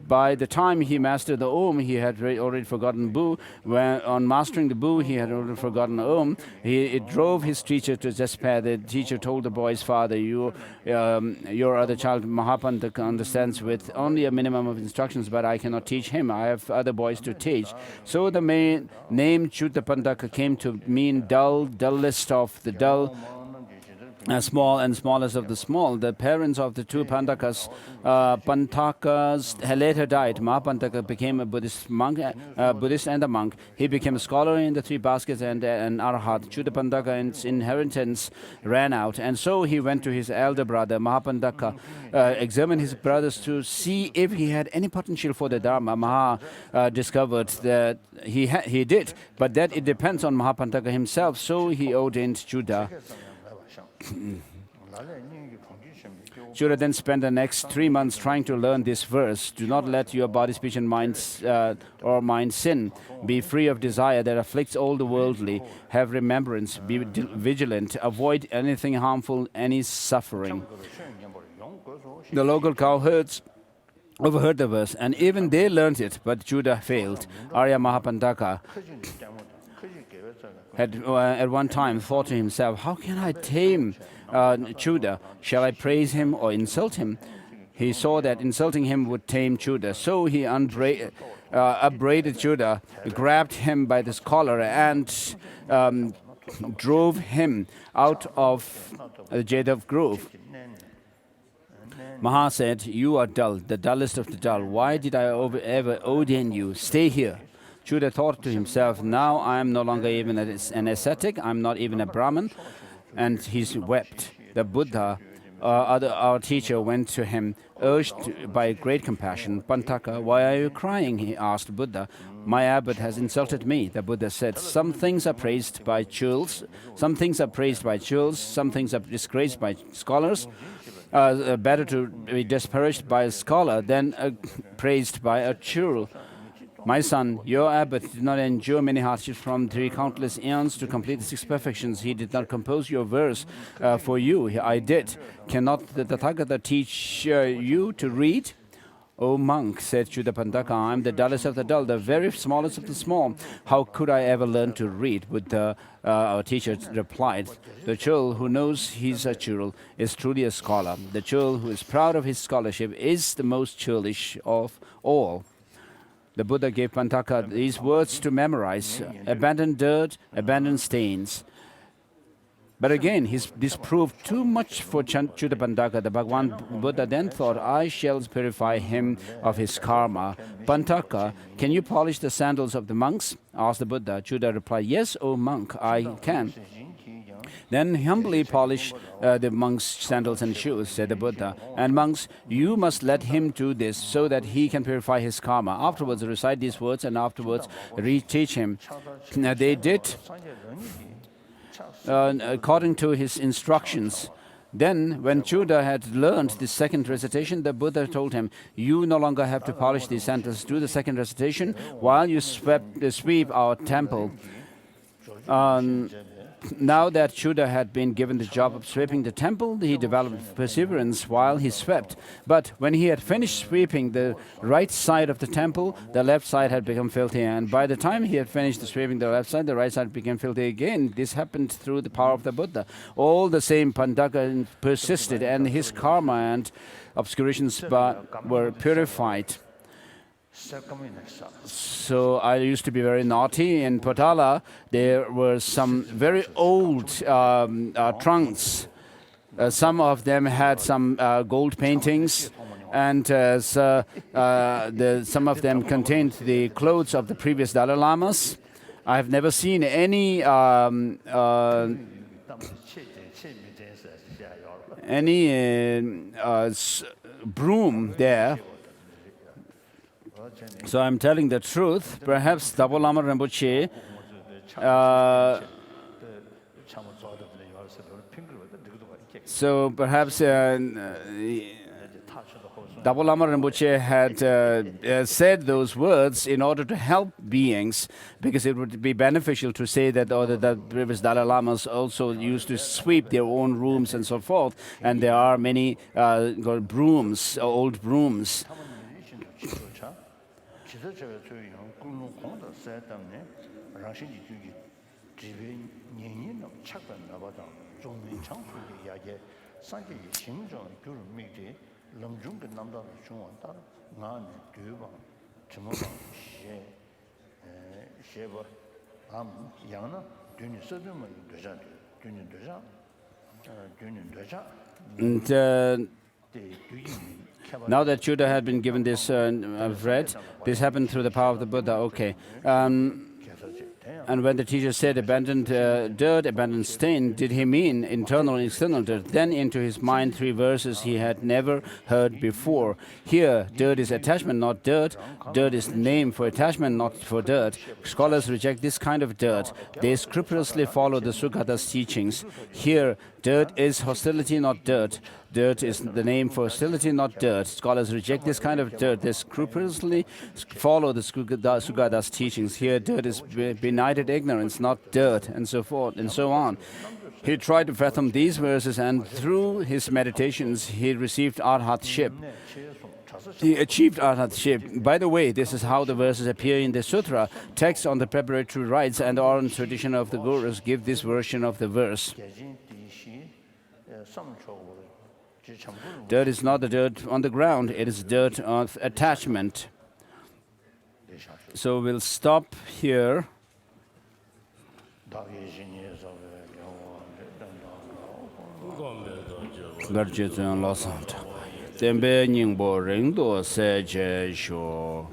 By the time he mastered the Om, he had already forgotten Bu. On mastering the Bu, he had already forgotten Om. It drove his teacher to despair. The teacher told the boy's father, your other child Mahapandaka understands with only a minimum of instructions, but I cannot teach him. I have other boys to teach." So the name Chudapandaka came to mean dullest of the dull. small and smallest of the small. The parents of the two Pantakas, later died. Mahapantaka became a Buddhist monk, Buddhist and a monk. He became a scholar in the three baskets and an arhat. Chudapantaka's inheritance ran out, and so he went to his elder brother Mahapantaka, examined his brothers to see if he had any potential for the Dharma. Maha discovered that he did, but that it depends on Mahapantaka himself. So he ordained Chuda. Chuda then spent the next 3 months trying to learn this verse. Do not let your body, speech, and mind sin. Be free of desire that afflicts all the worldly. Have remembrance. Be vigilant. Avoid anything harmful, any suffering. The local cowherds overheard the verse, and even they learned it, but Chuda failed. Arya Mahapantaka had at one time thought to himself, how can I tame Chuda? Shall I praise him or insult him? He saw that insulting him would tame Chuda, so he upbraided Chuda, grabbed him by the collar, and drove him out of the Jadav Grove. Maha said, you are dull, the dullest of the dull. Why did I ever ordain you? Stay here. Chuda thought to himself, now I am no longer even an ascetic, I am not even a Brahmin, and he wept. The Buddha, our teacher, went to him, urged by great compassion. Pantaka, why are you crying? He asked Buddha. My abbot has insulted me. The Buddha said, some things are praised by churls, some things are praised by churls, some things are disgraced by scholars. Better to be disparaged by a scholar than praised by a churl. My son, your abbot did not endure many hardships from 3 countless eons to complete the 6 perfections. He did not compose your verse for you. I did. Cannot the Tathagata teach you to read? O monk, said Chudapantaka, I am the dullest of the dull, the very smallest of the small. How could I ever learn to read? Buddha, our teacher, replied, the churl who knows he's a churl is truly a scholar. The churl who is proud of his scholarship is the most churlish of all. The Buddha gave Pantaka these words to memorize. Abandon dirt, abandon stains. But again, this proved too much for Chudapantaka. The Bhagwan Buddha then thought, I shall purify him of his karma. Pantaka, can you polish the sandals of the monks? Asked the Buddha. Chuda replied, yes, O monk, I can. Then humbly polish the monks' sandals and shoes, said the Buddha. And monks, you must let him do this so that he can purify his karma. Afterwards, recite these words and afterwards reteach him. They did according to his instructions. Then, when Chuda had learned the second recitation, the Buddha told him, you no longer have to polish these sandals. Do the second recitation while you sweep our temple. Now that Chuda had been given the job of sweeping the temple, he developed perseverance while he swept. But when he had finished sweeping the right side of the temple, the left side had become filthy. And by the time he had finished sweeping the left side, the right side became filthy again. This happened through the power of the Buddha. All the same, Pantaka persisted, and his karma and obscurations were purified. So I used to be very naughty. In Potala, there were some very old trunks. Some of them had some gold paintings, and some of them contained the clothes of the previous Dalai Lamas. I have never seen any broom there. So I'm telling the truth. Perhaps Dalai Lama Rinpoche Dalai Lama Rinpoche had said those words in order to help beings, because it would be beneficial to say that the previous Dalai Lamas also used to sweep their own rooms and so forth, and there are many brooms, old brooms. And now that Judah had been given this, I've read, this happened through the power of the Buddha. Okay. And when the teacher said abandoned dirt, abandoned stain, did he mean internal and external dirt? Then into his mind 3 verses he had never heard before. Here, dirt is attachment, not dirt. Dirt is the name for attachment, not for dirt. Scholars reject this kind of dirt. They scrupulously follow the Sugata's teachings. Here, dirt is hostility, not dirt. Dirt is the name for hostility, not dirt. Scholars reject this kind of dirt. They scrupulously follow the Sugata's teachings. Here, dirt is benighted ignorance, not dirt, and so forth, and so on. He tried to fathom these verses, and through his meditations, he received arhatship. He achieved arhatship. By the way, this is how the verses appear in the sutra. Texts on the preparatory rites and oral tradition of the gurus give this version of the verse. Dirt is not the dirt on the ground, it is dirt of attachment. So we'll stop here. Tembe Ningbo Ringdo Seje Sho